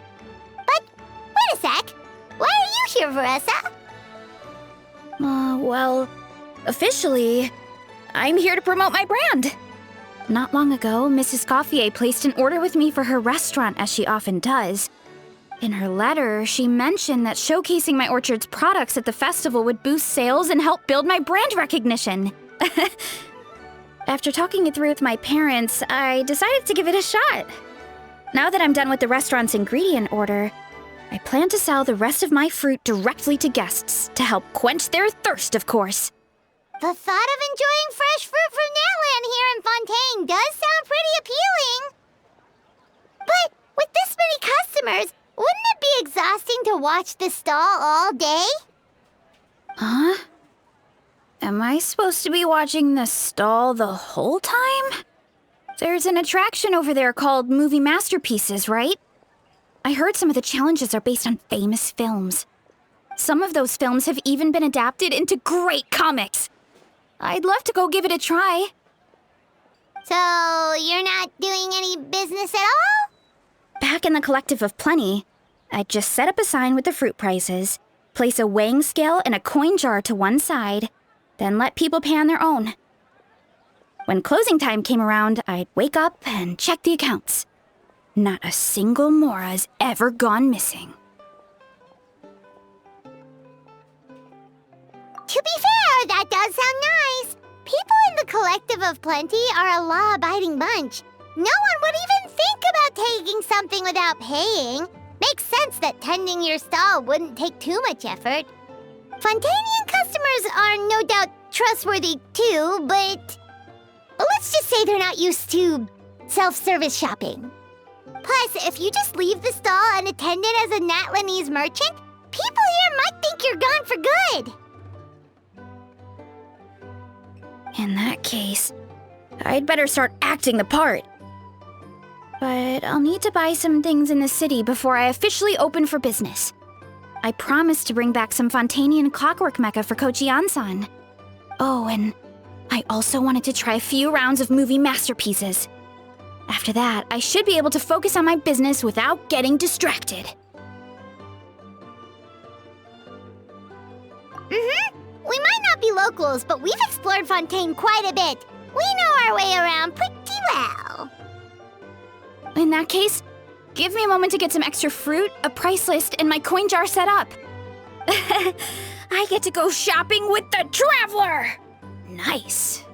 But, wait a sec. Why are you here, Veressa? Well, officially, I'm here to promote my brand. Not long ago, Mrs. Coiffier placed an order with me for her restaurant, as she often does. In her letter, she mentioned that showcasing my orchard's products at the festival would boost sales and help build my brand recognition. After talking it through with my parents, I decided to give it a shot. Now that I'm done with the restaurant's ingredient order, I plan to sell the rest of my fruit directly to guests to help quench their thirst, of course. The thought of enjoying fresh fruit from Natlan here in Fontaine does sound pretty appealing. But with this many customers, wouldn't it be exhausting to watch the stall all day? Huh? Am I supposed to be watching the stall the whole time? There's an attraction over there called Movie Masterpieces, right? I heard some of the challenges are based on famous films. Some of those films have even been adapted into great comics. I'd love to go give it a try. So, you're not doing any business at all? Back in the Collective of Plenty, I'd just set up a sign with the fruit prices, place a weighing scale and a coin jar to one side, then let people pay on their own. When closing time came around, I'd wake up and check the accounts. Not a single Mora's ever gone missing. To be fair, that does sound nice. People in the Collective of Plenty are a law-abiding bunch. No one would even think about taking something without paying. Makes sense that tending your stall wouldn't take too much effort. Fontainian customers are no doubt trustworthy too, but let's just say they're not used to self-service shopping. Plus, if you just leave the stall unattended as a Natlanese merchant, people here might think you're gone for good. In that case, I'd better start acting the part. But I'll need to buy some things in the city before I officially open for business. I promised to bring back some Fontainian clockwork mecha for Kochi-san. Oh, and I also wanted to try a few rounds of movie masterpieces. After that, I should be able to focus on my business without getting distracted. We might not be locals, but we've explored Fontaine quite a bit. We know our way around pretty well. In that case, give me a moment to get some extra fruit, a price list, and my coin jar set up. I get to go shopping with the Traveler! Nice.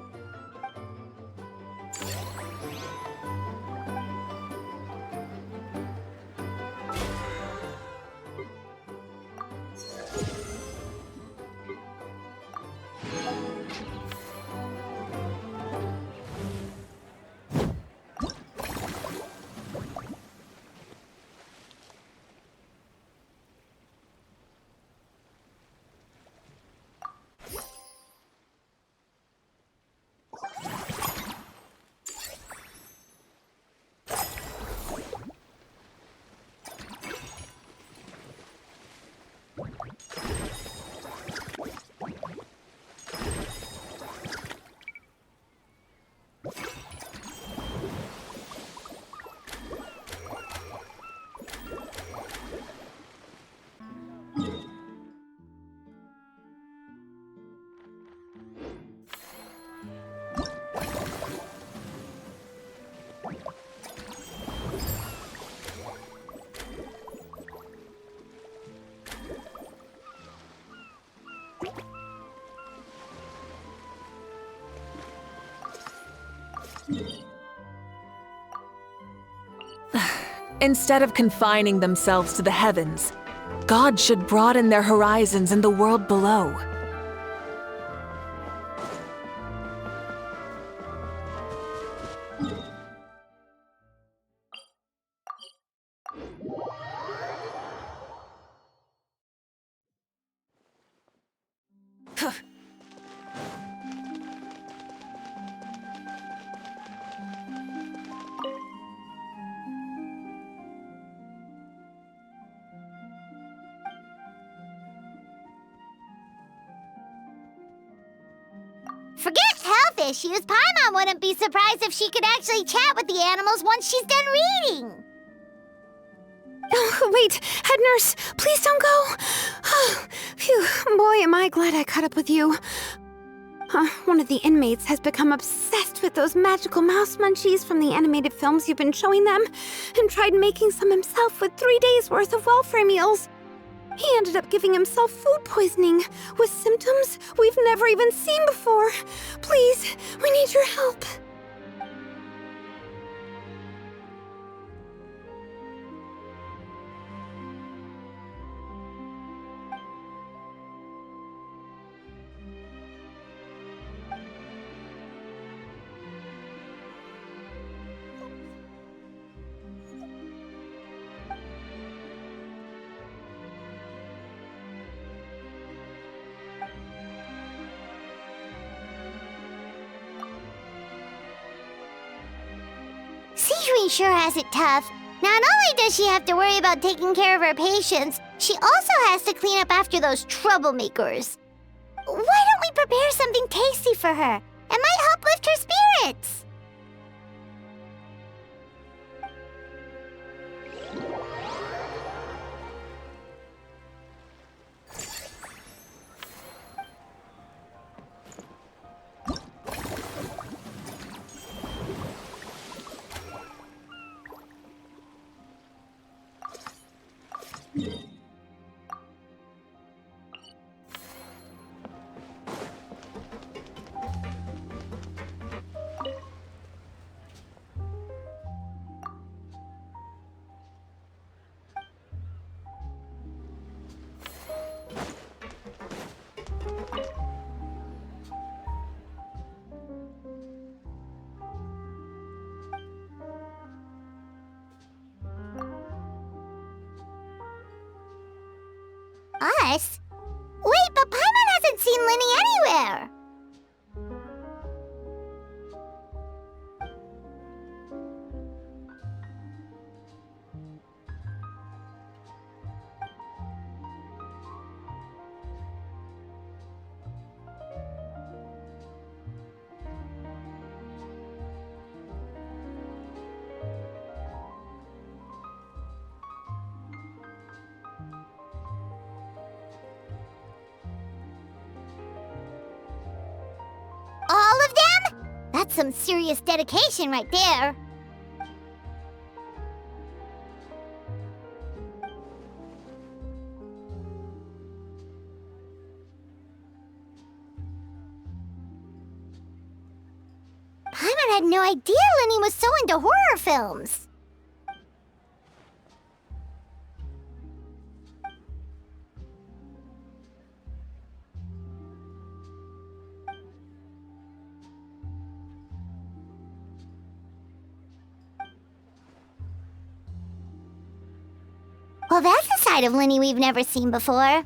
Instead of confining themselves to the heavens, God should broaden their horizons in the world below. Forget health issues. Paimon wouldn't be surprised if she could actually chat with the animals once she's done reading. Oh, wait, head nurse, please don't go. Phew, boy, am I glad I caught up with you. One of the inmates has become obsessed with those magical mouse munchies from the animated films you've been showing them, and tried making some himself with 3 days' worth of welfare meals. He ended up giving himself food poisoning, with symptoms we've never even seen before. Please, we need your help. Sijui sure has it tough. Not only does she have to worry about taking care of her patients, she also has to clean up after those troublemakers. Why don't we prepare something tasty for her? It might help lift her spirits. Us? Wait, but Paimon hasn't seen Linny anywhere! All of them? That's some serious dedication right there. Paimon had no idea Linny was so into horror films. Well, that's a side of Linny we've never seen before.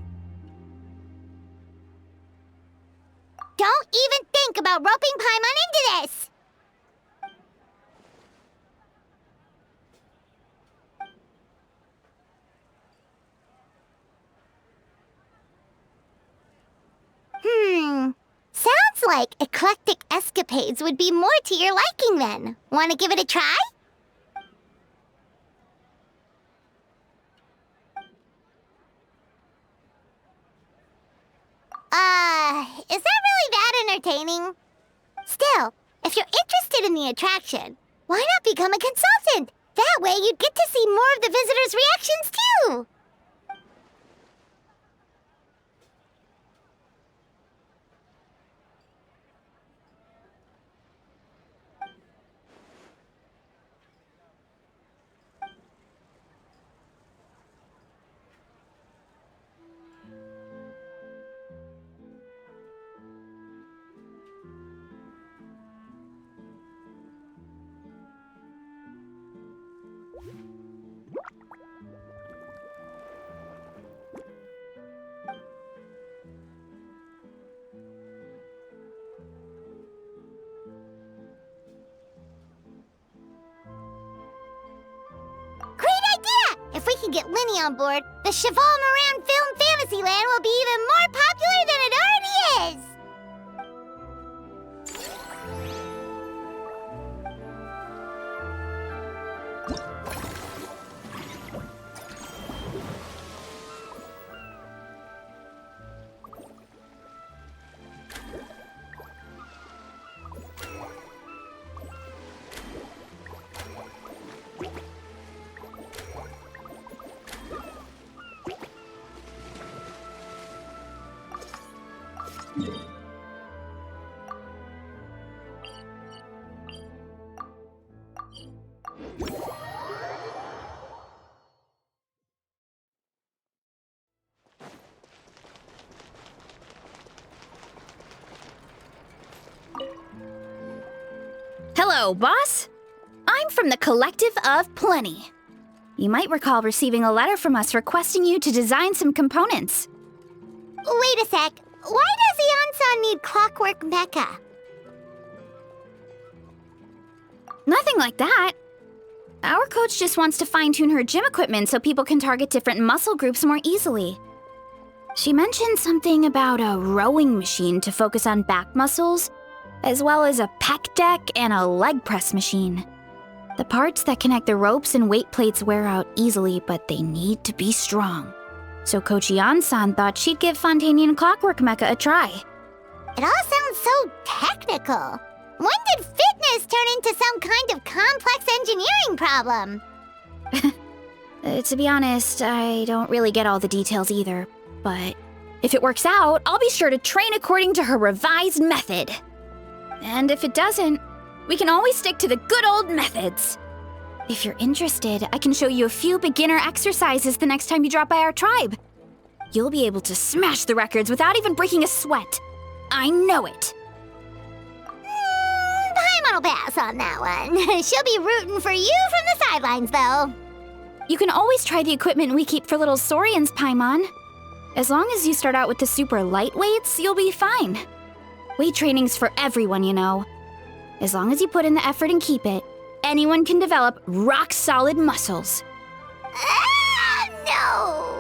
Don't even think about roping Paimon into this! Sounds like eclectic escapades would be more to your liking then. Want to give it a try? Is that really that entertaining? Still, if you're interested in the attraction, why not become a consultant? That way you'd get to see more of the visitors' reactions too! we can get Linny on board, the Cheval Moran Film Fantasyland will be even more popular than it already is! Hello, boss. I'm from the Collective of Plenty. You might recall receiving a letter from us requesting you to design some components. Wait a sec. Why does Ion-san need Clockwork Mecha? Nothing like that. Our coach just wants to fine-tune her gym equipment so people can target different muscle groups more easily. She mentioned something about a rowing machine to focus on back muscles, as well as a pec deck and a leg press machine. The parts that connect the ropes and weight plates wear out easily, but they need to be strong. So Coach Ion-san thought she'd give Fontanian Clockwork Mecha a try. It all sounds so technical. When did fitness turn into some kind of complex engineering problem? To be honest, I don't really get all the details either. But if it works out, I'll be sure to train according to her revised method. And if it doesn't, we can always stick to the good old methods. If you're interested, I can show you a few beginner exercises the next time you drop by our tribe. You'll be able to smash the records without even breaking a sweat. I know it. Paimon will pass on that one. She'll be rooting for you from the sidelines, though. You can always try the equipment we keep for little Saurians, Paimon. As long as you start out with the super lightweights, you'll be fine. Weight training's for everyone, you know. As long as you put in the effort and keep it, anyone can develop rock-solid muscles. No!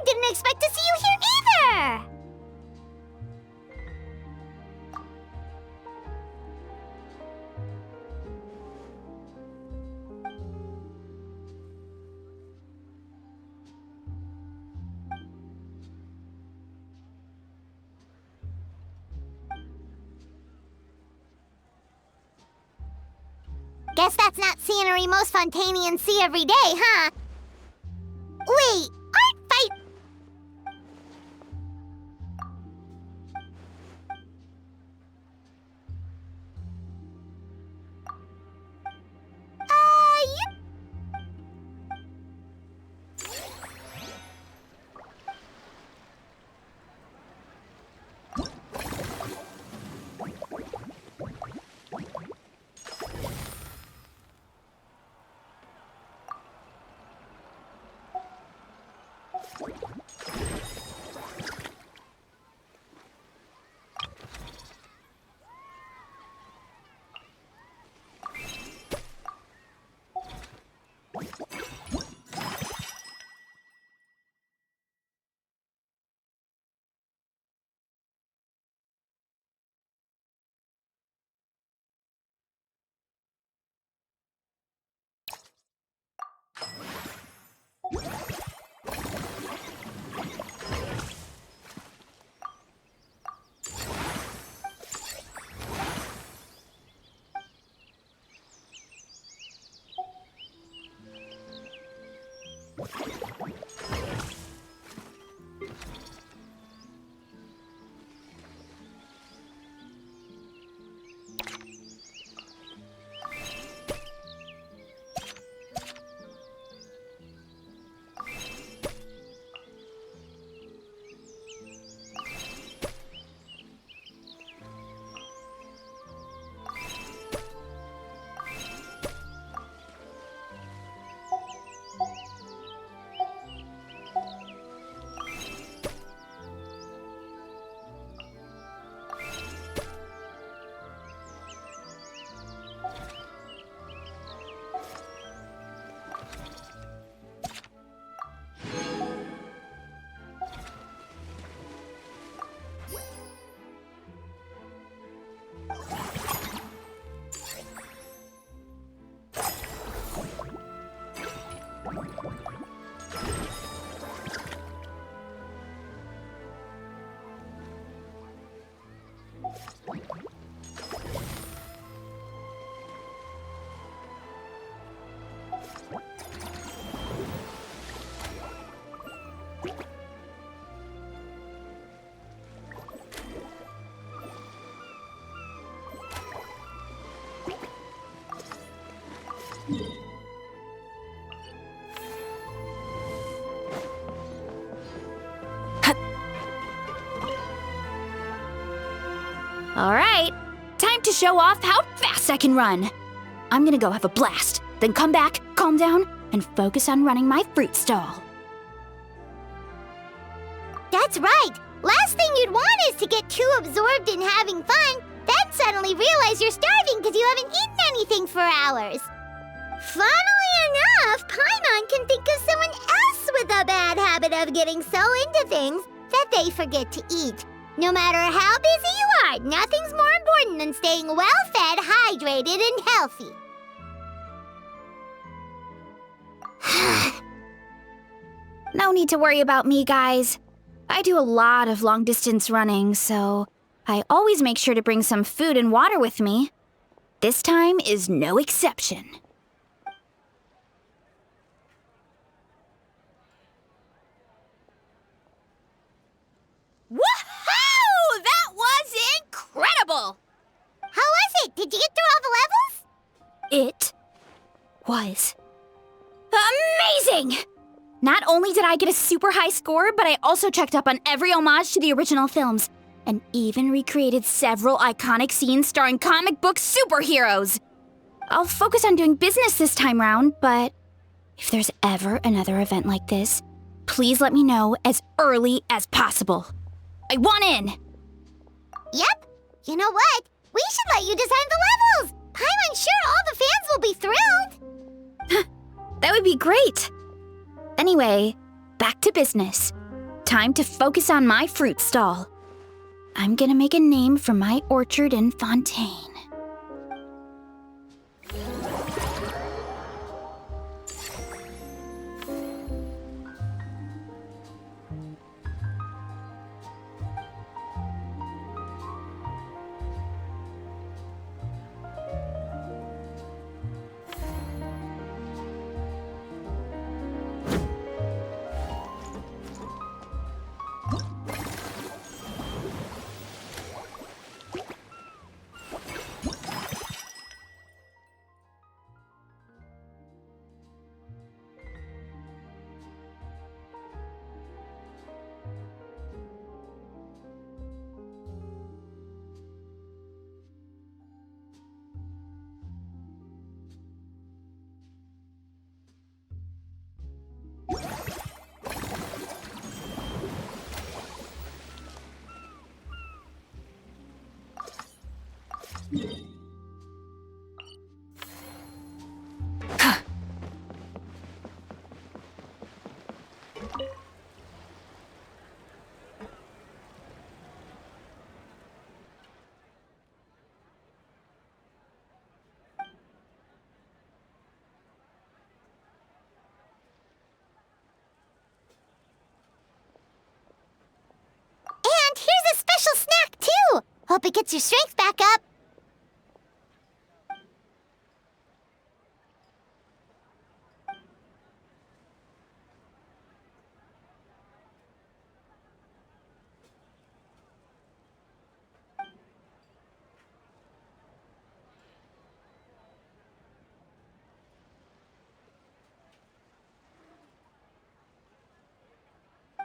Didn't expect to see you here either! Guess that's not scenery most Fontanians see every day, huh? Wait, aren't fight... you... All right, time to show off how fast I can run. I'm gonna go have a blast, then come back, calm down, and focus on running my fruit stall. That's right! Last thing you'd want is to get too absorbed in having fun, then suddenly realize you're starving because you haven't eaten anything for hours. Funnily enough, Paimon can think of someone else with a bad habit of getting so into things that they forget to eat. No matter how busy you are, nothing's more important than staying well-fed, hydrated, and healthy. No need to worry about me, guys. I do a lot of long-distance running, so I always make sure to bring some food and water with me. This time is no exception. Woohoo! That was incredible! How was it? Did you get through all the levels? It was amazing! Not only did I get a super high score, but I also checked up on every homage to the original films, and even recreated several iconic scenes starring comic book superheroes. I'll focus on doing business this time round, but if there's ever another event like this, please let me know as early as possible. I want in! Yep. You know what? We should let you design the levels! I'm sure all the fans will be thrilled! That would be great! Anyway, back to business. Time to focus on my fruit stall. I'm gonna make a name for my orchard in Fontaine. Hope it gets your strength back up.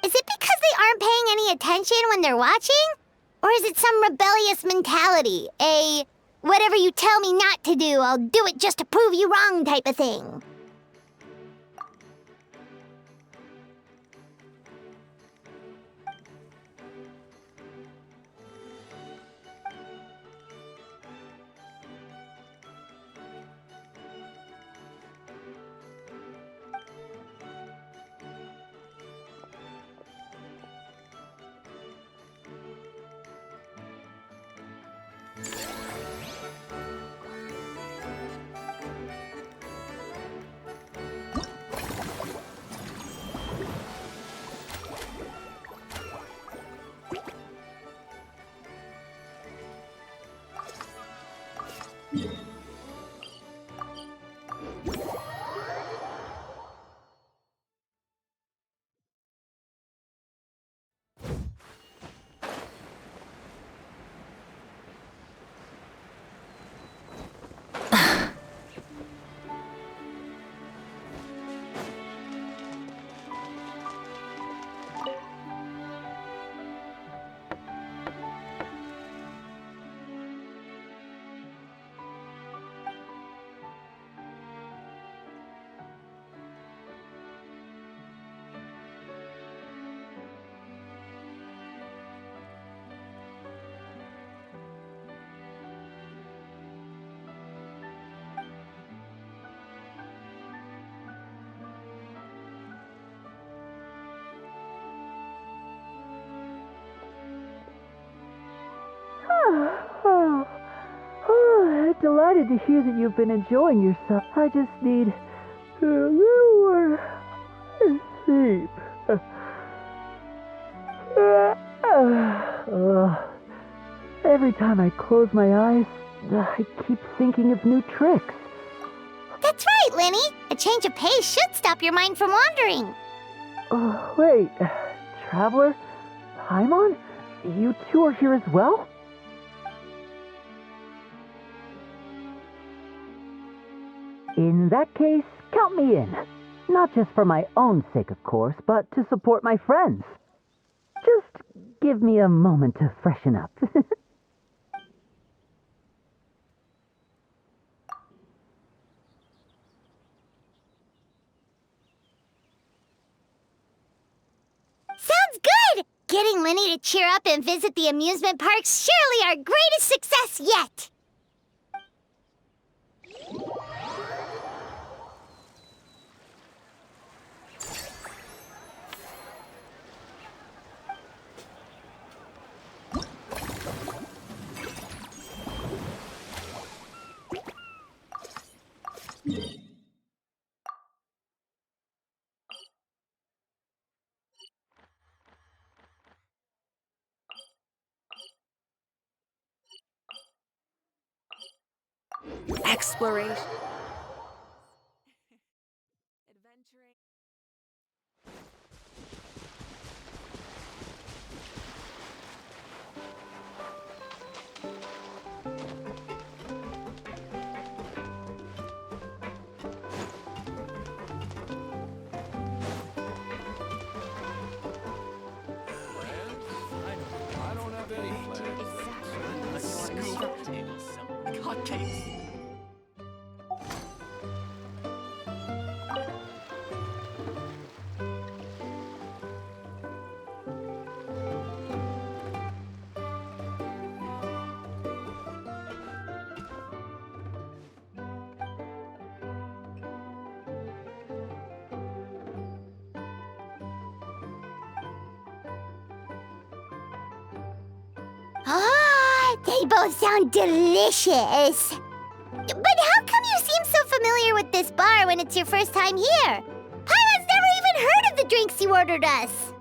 Is it because they aren't paying any attention when they're watching? Or is it some rebellious mentality? Whatever you tell me not to do, I'll do it just to prove you wrong type of thing? Delighted to hear that you've been enjoying yourself. I just need a little more sleep. Every time I close my eyes, I keep thinking of new tricks. That's right, Lenny. A change of pace should stop your mind from wandering. Wait, Traveler? Paimon? You two are here as well? In that case, count me in. Not just for my own sake, of course, but to support my friends. Just give me a moment to freshen up. Sounds good! Getting Lenny to cheer up and visit the amusement park's surely our greatest success yet! Exploration. Adventuring. I don't have any plans. Hotcakes. Ah, they both sound delicious. But how come you seem so familiar with this bar when it's your first time here? Paimon's never even heard of the drinks you ordered us.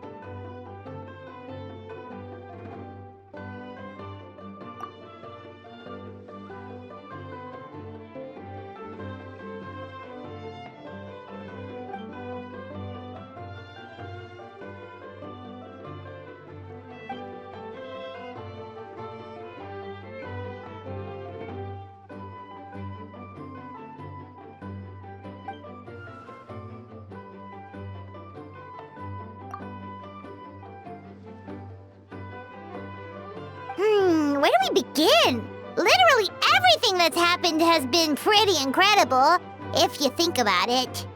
where do we begin? Literally everything that's happened has been pretty incredible, if you think about it.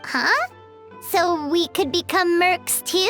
Huh? So we could become mercs too?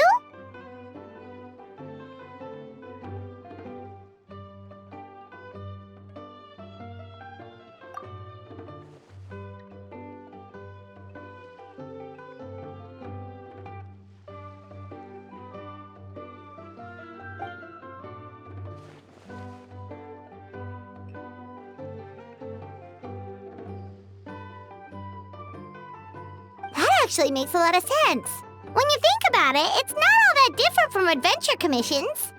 Actually makes a lot of sense. When you think about it, it's not all that different from adventure commissions.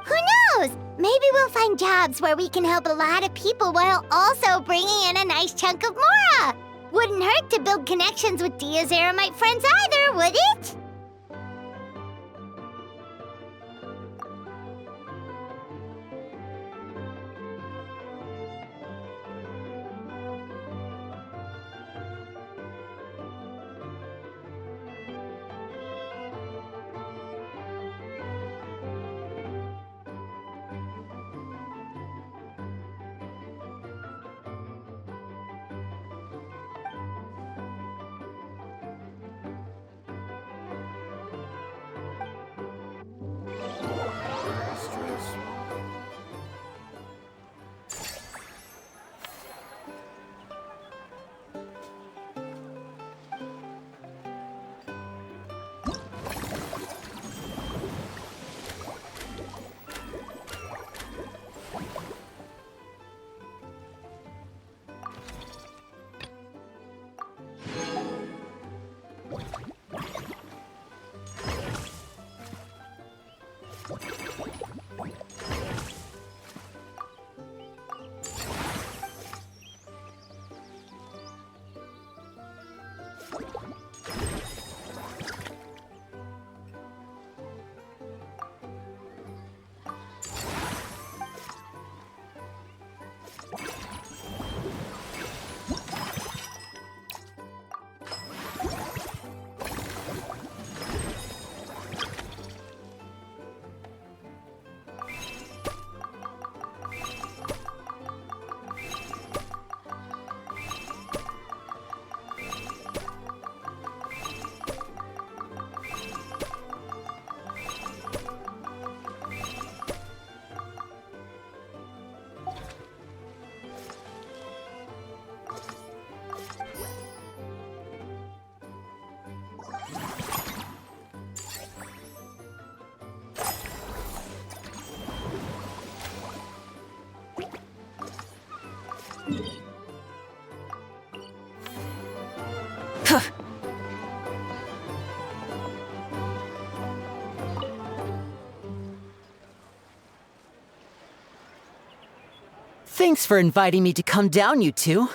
Who knows? Maybe we'll find jobs where we can help a lot of people while also bringing in a nice chunk of Mora. Wouldn't hurt to build connections with Dia's Eremite friends either, would it? Thanks for inviting me to come down, you two.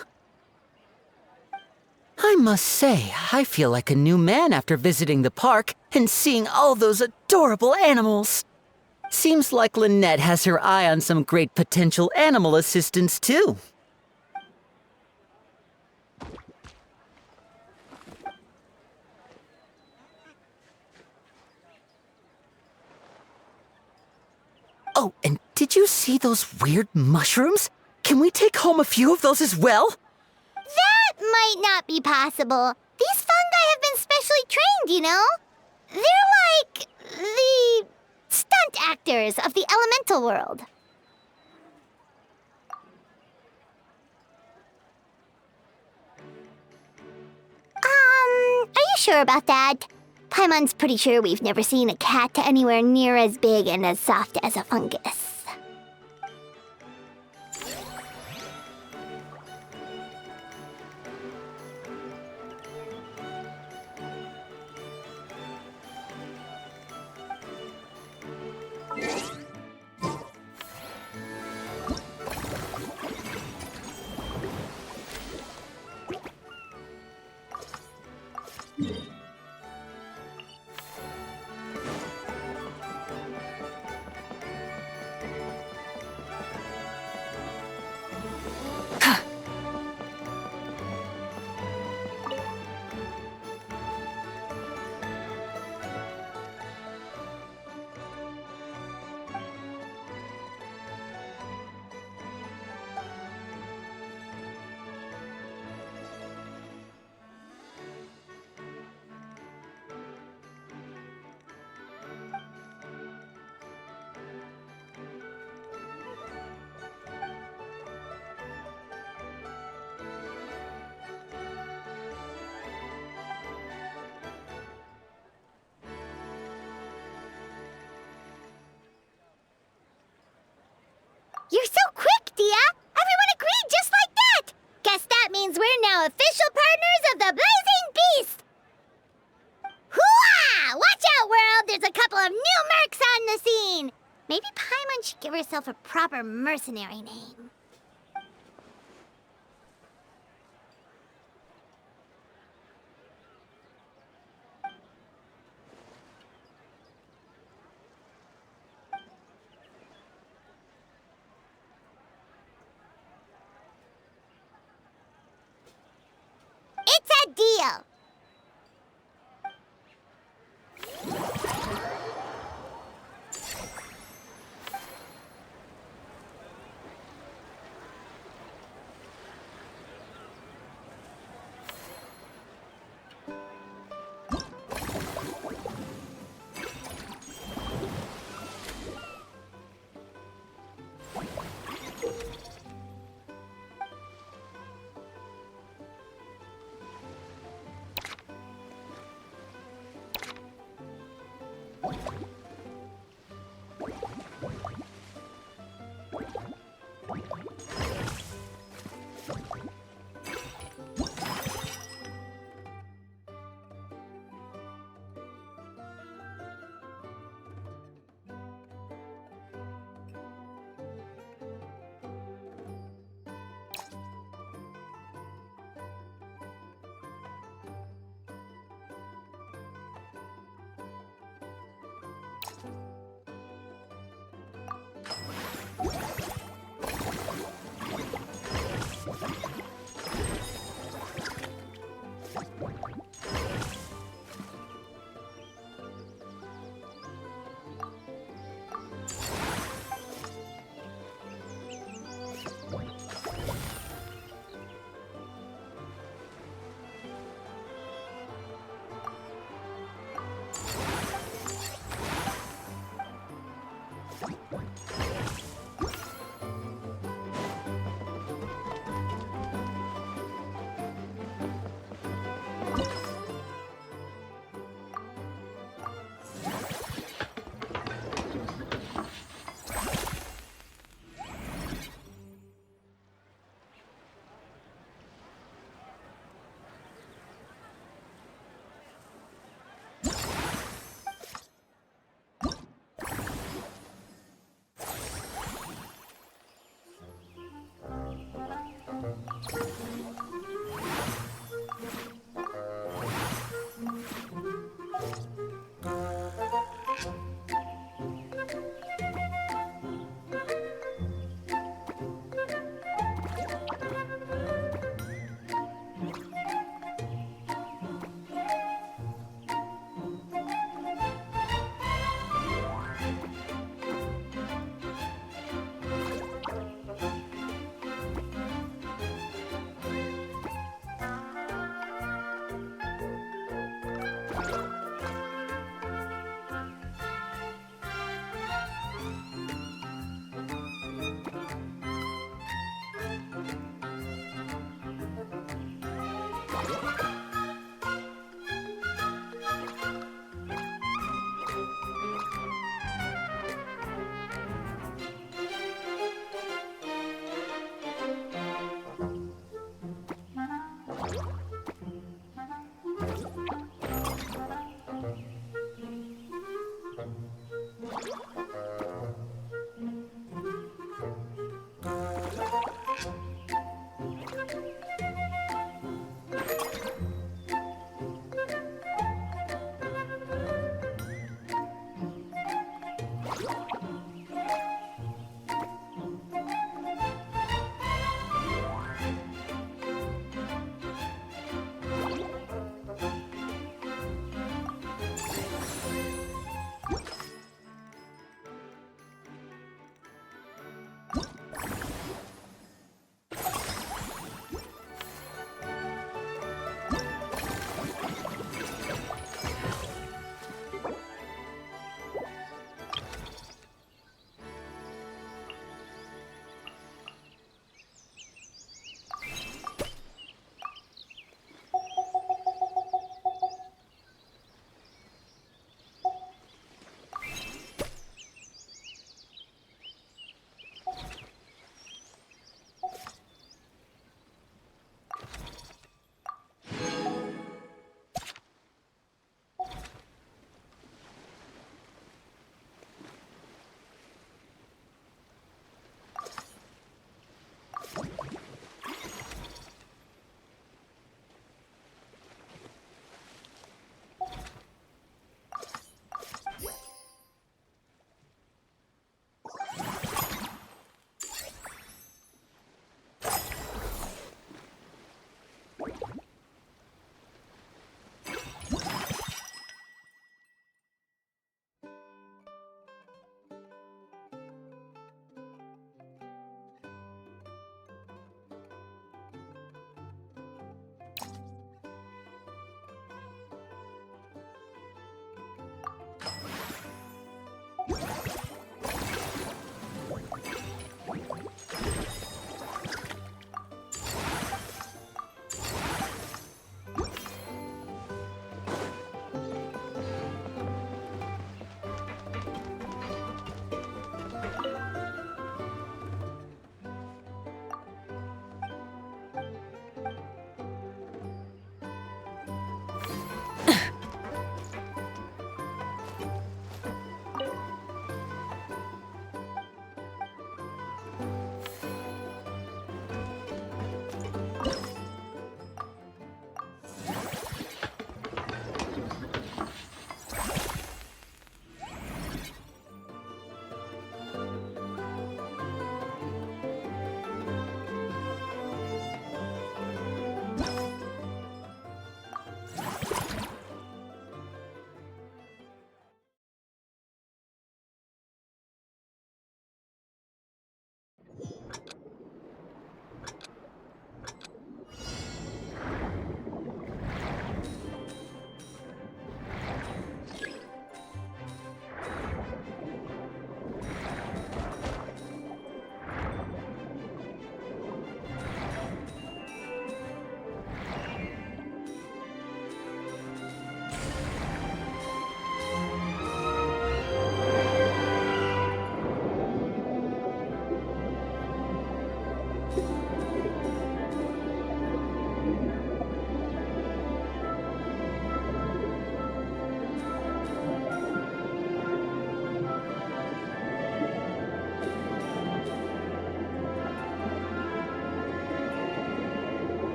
I must say, I feel like a new man after visiting the park and seeing all those adorable animals. Seems like Lynette has her eye on some great potential animal assistants, too. Oh, and did you see those weird mushrooms? Can we take home a few of those as well? That might not be possible. These fungi have been specially trained, you know? They're like the stunt actors of the elemental world. Are you sure about that? Paimon's pretty sure we've never seen a cat anywhere near as big and as soft as a fungus. Maybe Paimon should give herself a proper mercenary name. It's a deal!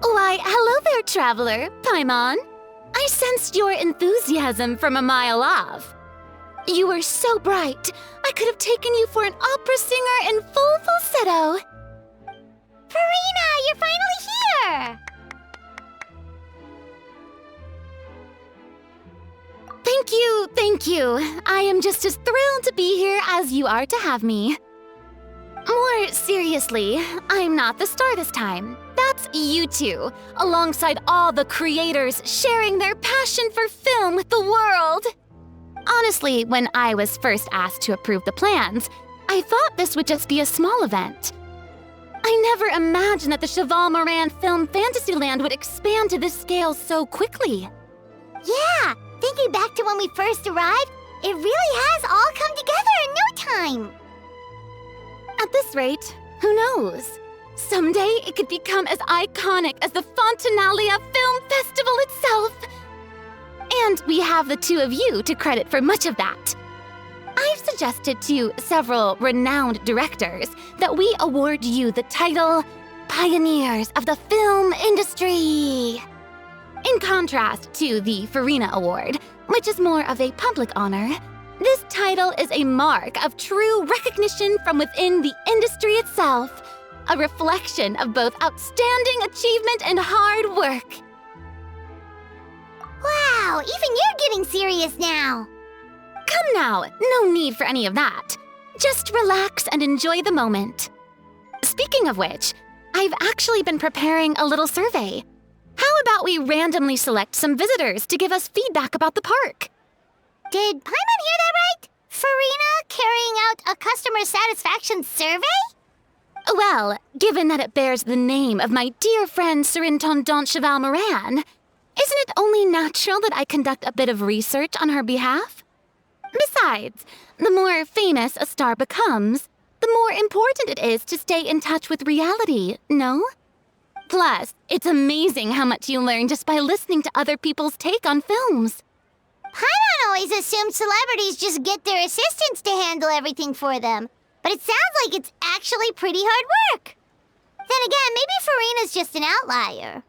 Why, hello there, traveler, Paimon. I sensed your enthusiasm from a mile off. You were so bright, I could have taken you for an opera singer in full falsetto. Farina, you're finally here! Thank you. I am just as thrilled to be here as you are to have me. More seriously, I'm not the star this time. That's you two, alongside all the creators sharing their passion for film with the world. Honestly, when I was first asked to approve the plans, I thought this would just be a small event. I never imagined that the Cheval Moran Film Fantasyland would expand to this scale so quickly. Yeah, thinking back to when we first arrived, it really has all come together in no time. At this rate, who knows? Someday it could become as iconic as the Fontanalia Film Festival itself. And we have the two of you to credit for much of that. I've suggested to several renowned directors that we award you the title Pioneers of the Film Industry. In contrast to the Farina Award, which is more of a public honor, this title is a mark of true recognition from within the industry itself, a reflection of both outstanding achievement and hard work. Wow, even you're getting serious now. Come now, no need for any of that. Just relax and enjoy the moment. Speaking of which, I've actually been preparing a little survey. How about we randomly select some visitors to give us feedback about the park? Did Paimon hear that right? Farina carrying out a customer satisfaction survey? Well, given that it bears the name of my dear friend Surintendant Cheval Moran, isn't it only natural that I conduct a bit of research on her behalf? Besides, the more famous a star becomes, the more important it is to stay in touch with reality, no? Plus, it's amazing how much you learn just by listening to other people's take on films. Paimon always assumed celebrities just get their assistants to handle everything for them. But it sounds like it's actually pretty hard work. Then again, maybe Farina's just an outlier.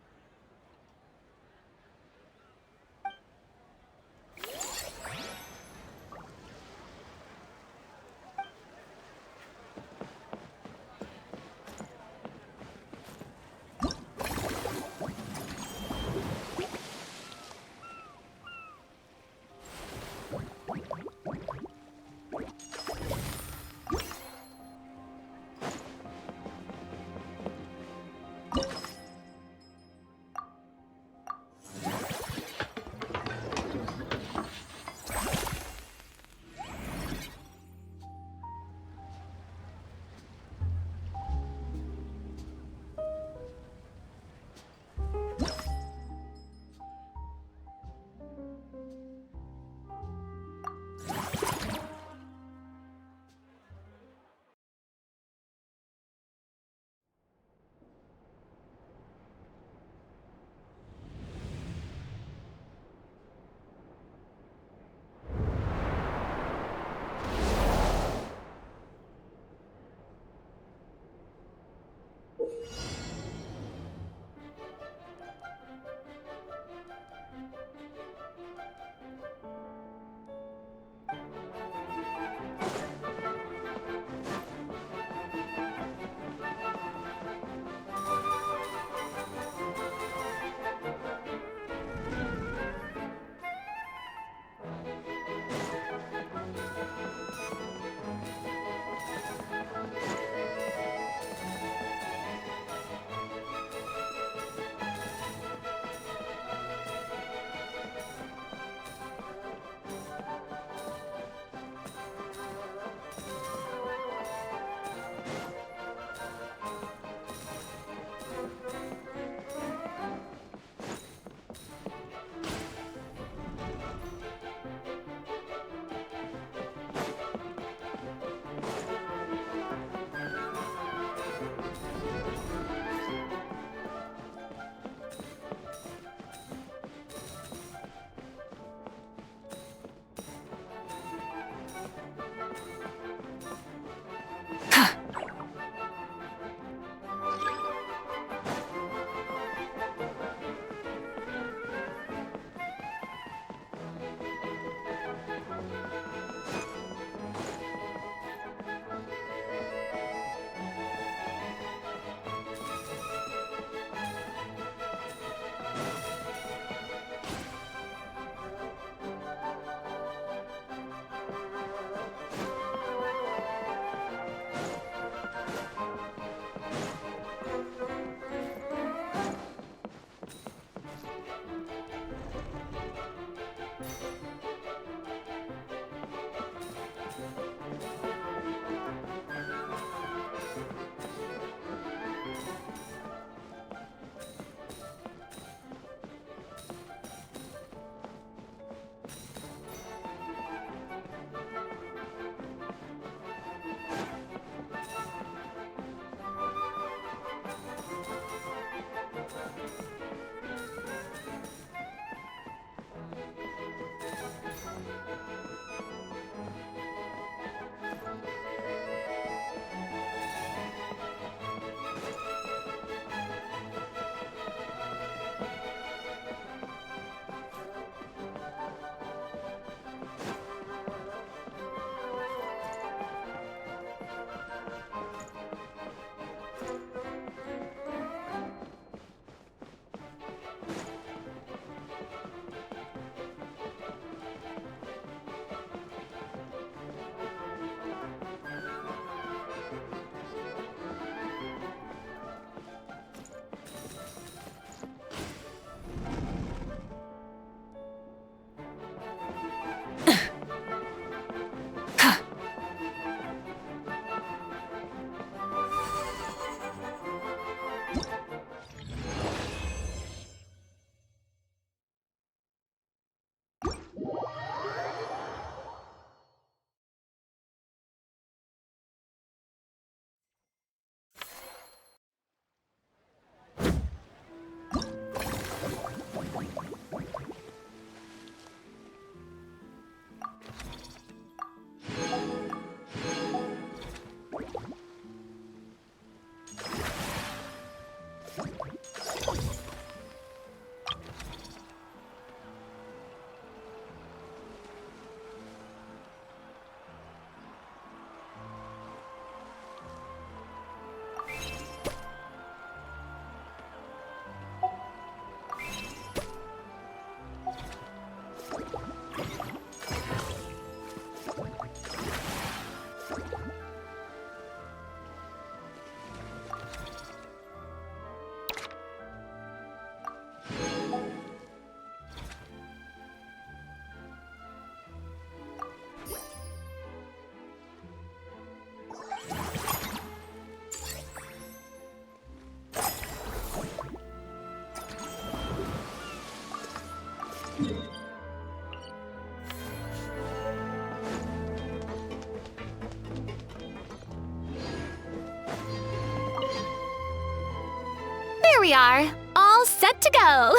we are, all set to go.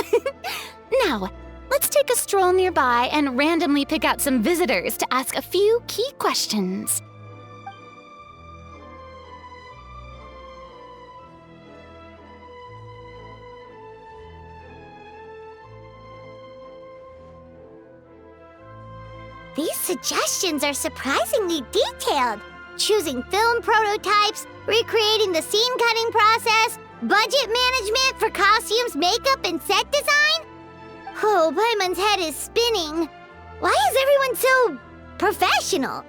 Now, let's take a stroll nearby and randomly pick out some visitors to ask a few key questions. These suggestions are surprisingly detailed. Choosing film prototypes, recreating the scene cutting process, budget management for costumes, makeup, and set design? Oh, Paimon's head is spinning. Why is everyone so professional?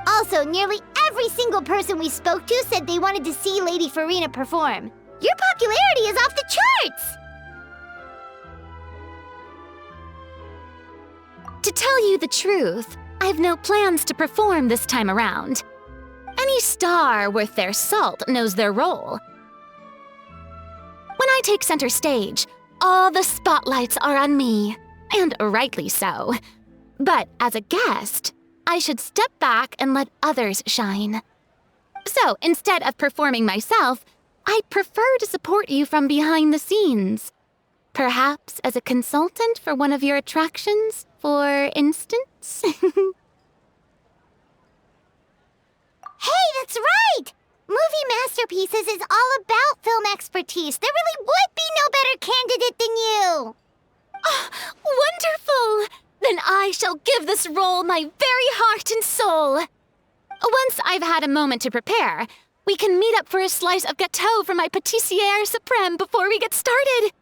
Also, nearly every single person we spoke to said they wanted to see Lady Farina perform. Your popularity is off the charts! To tell you the truth, I've no plans to perform this time around. Any star worth their salt knows their role. When I take center stage, all the spotlights are on me, and rightly so. But as a guest, I should step back and let others shine. So instead of performing myself, I'd prefer to support you from behind the scenes. Perhaps as a consultant for one of your attractions, for instance? Hey, that's right! Movie masterpieces is all about film expertise. There really would be no better candidate than you! Oh, wonderful! Then I shall give this role my very heart and soul. Once I've had a moment to prepare, we can meet up for a slice of gâteau from my pâtissière suprême before we get started.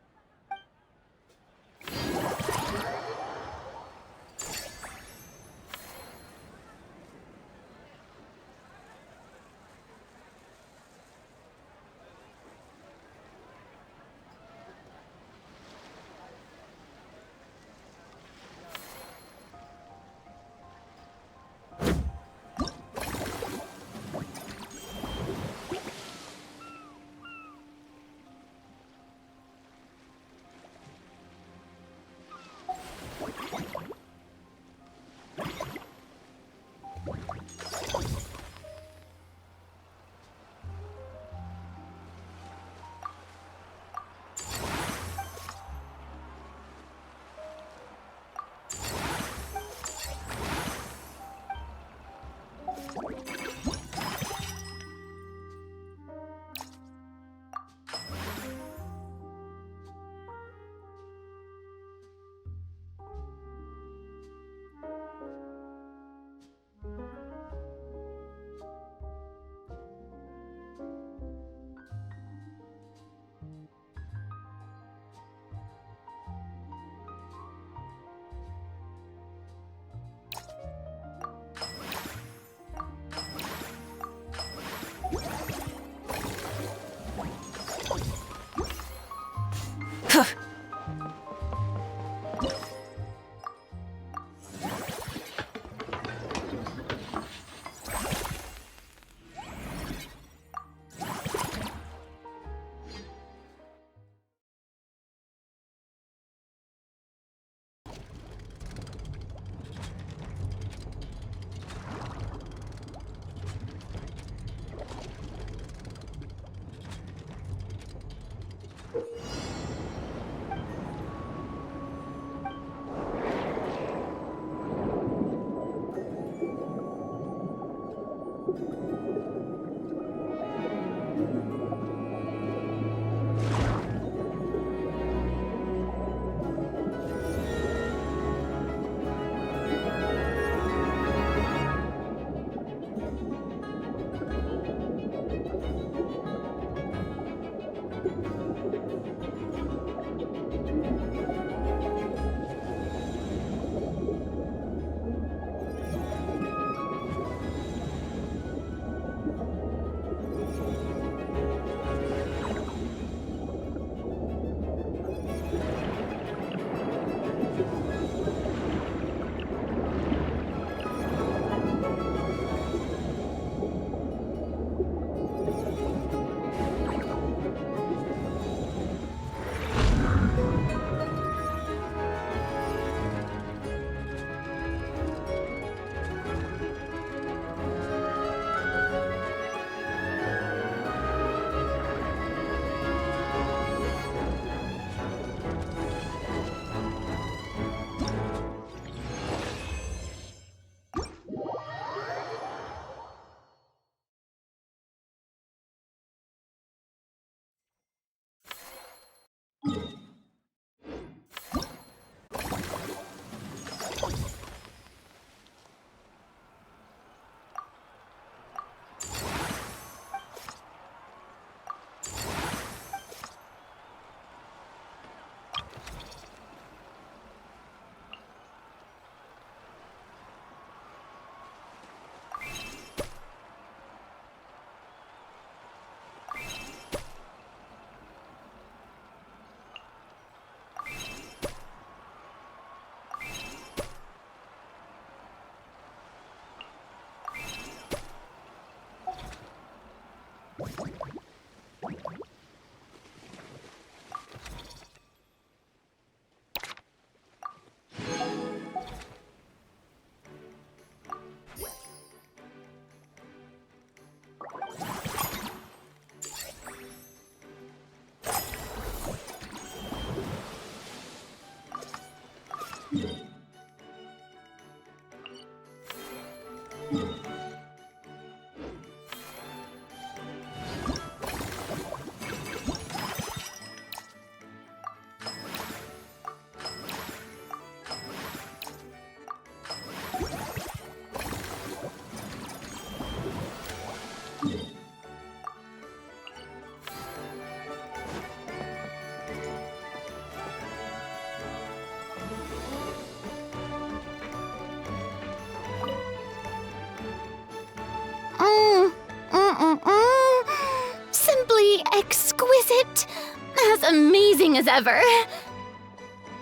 amazing as ever.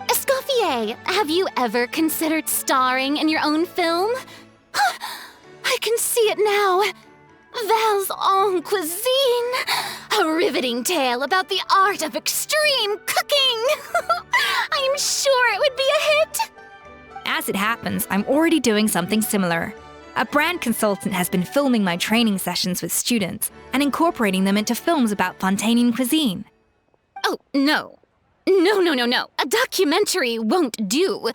Escoffier, have you ever considered starring in your own film? I can see it now. Val's own cuisine. A riveting tale about the art of extreme cooking. I'm sure it would be a hit. As it happens, I'm already doing something similar. A brand consultant has been filming my training sessions with students and incorporating them into films about Fontainian cuisine. Oh, no. No. A documentary won't do.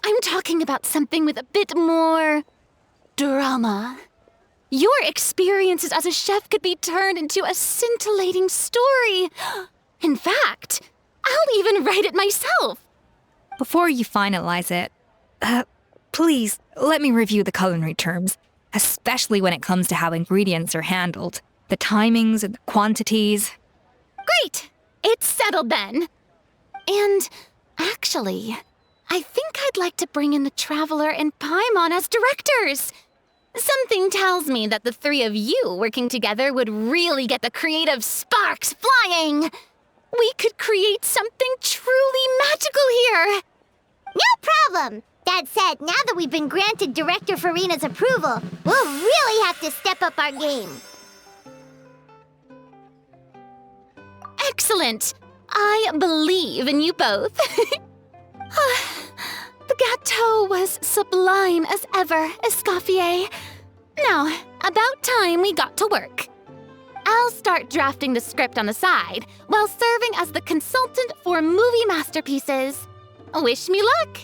I'm talking about something with a bit more drama. Your experiences as a chef could be turned into a scintillating story. In fact, I'll even write it myself. Before you finalize it, please let me review the culinary terms, especially when it comes to how ingredients are handled, the timings and the quantities. Great! It's settled then. And actually, I think I'd like to bring in the Traveler and Paimon as directors. Something tells me that the three of you working together would really get the creative sparks flying. We could create something truly magical here. No problem. That said, now that we've been granted Director Farina's approval, we'll really have to step up our game. Excellent. I believe in you both. The gâteau was sublime as ever, Escoffier. Now, about time we got to work. I'll start drafting the script on the side while serving as the consultant for movie masterpieces. Wish me luck.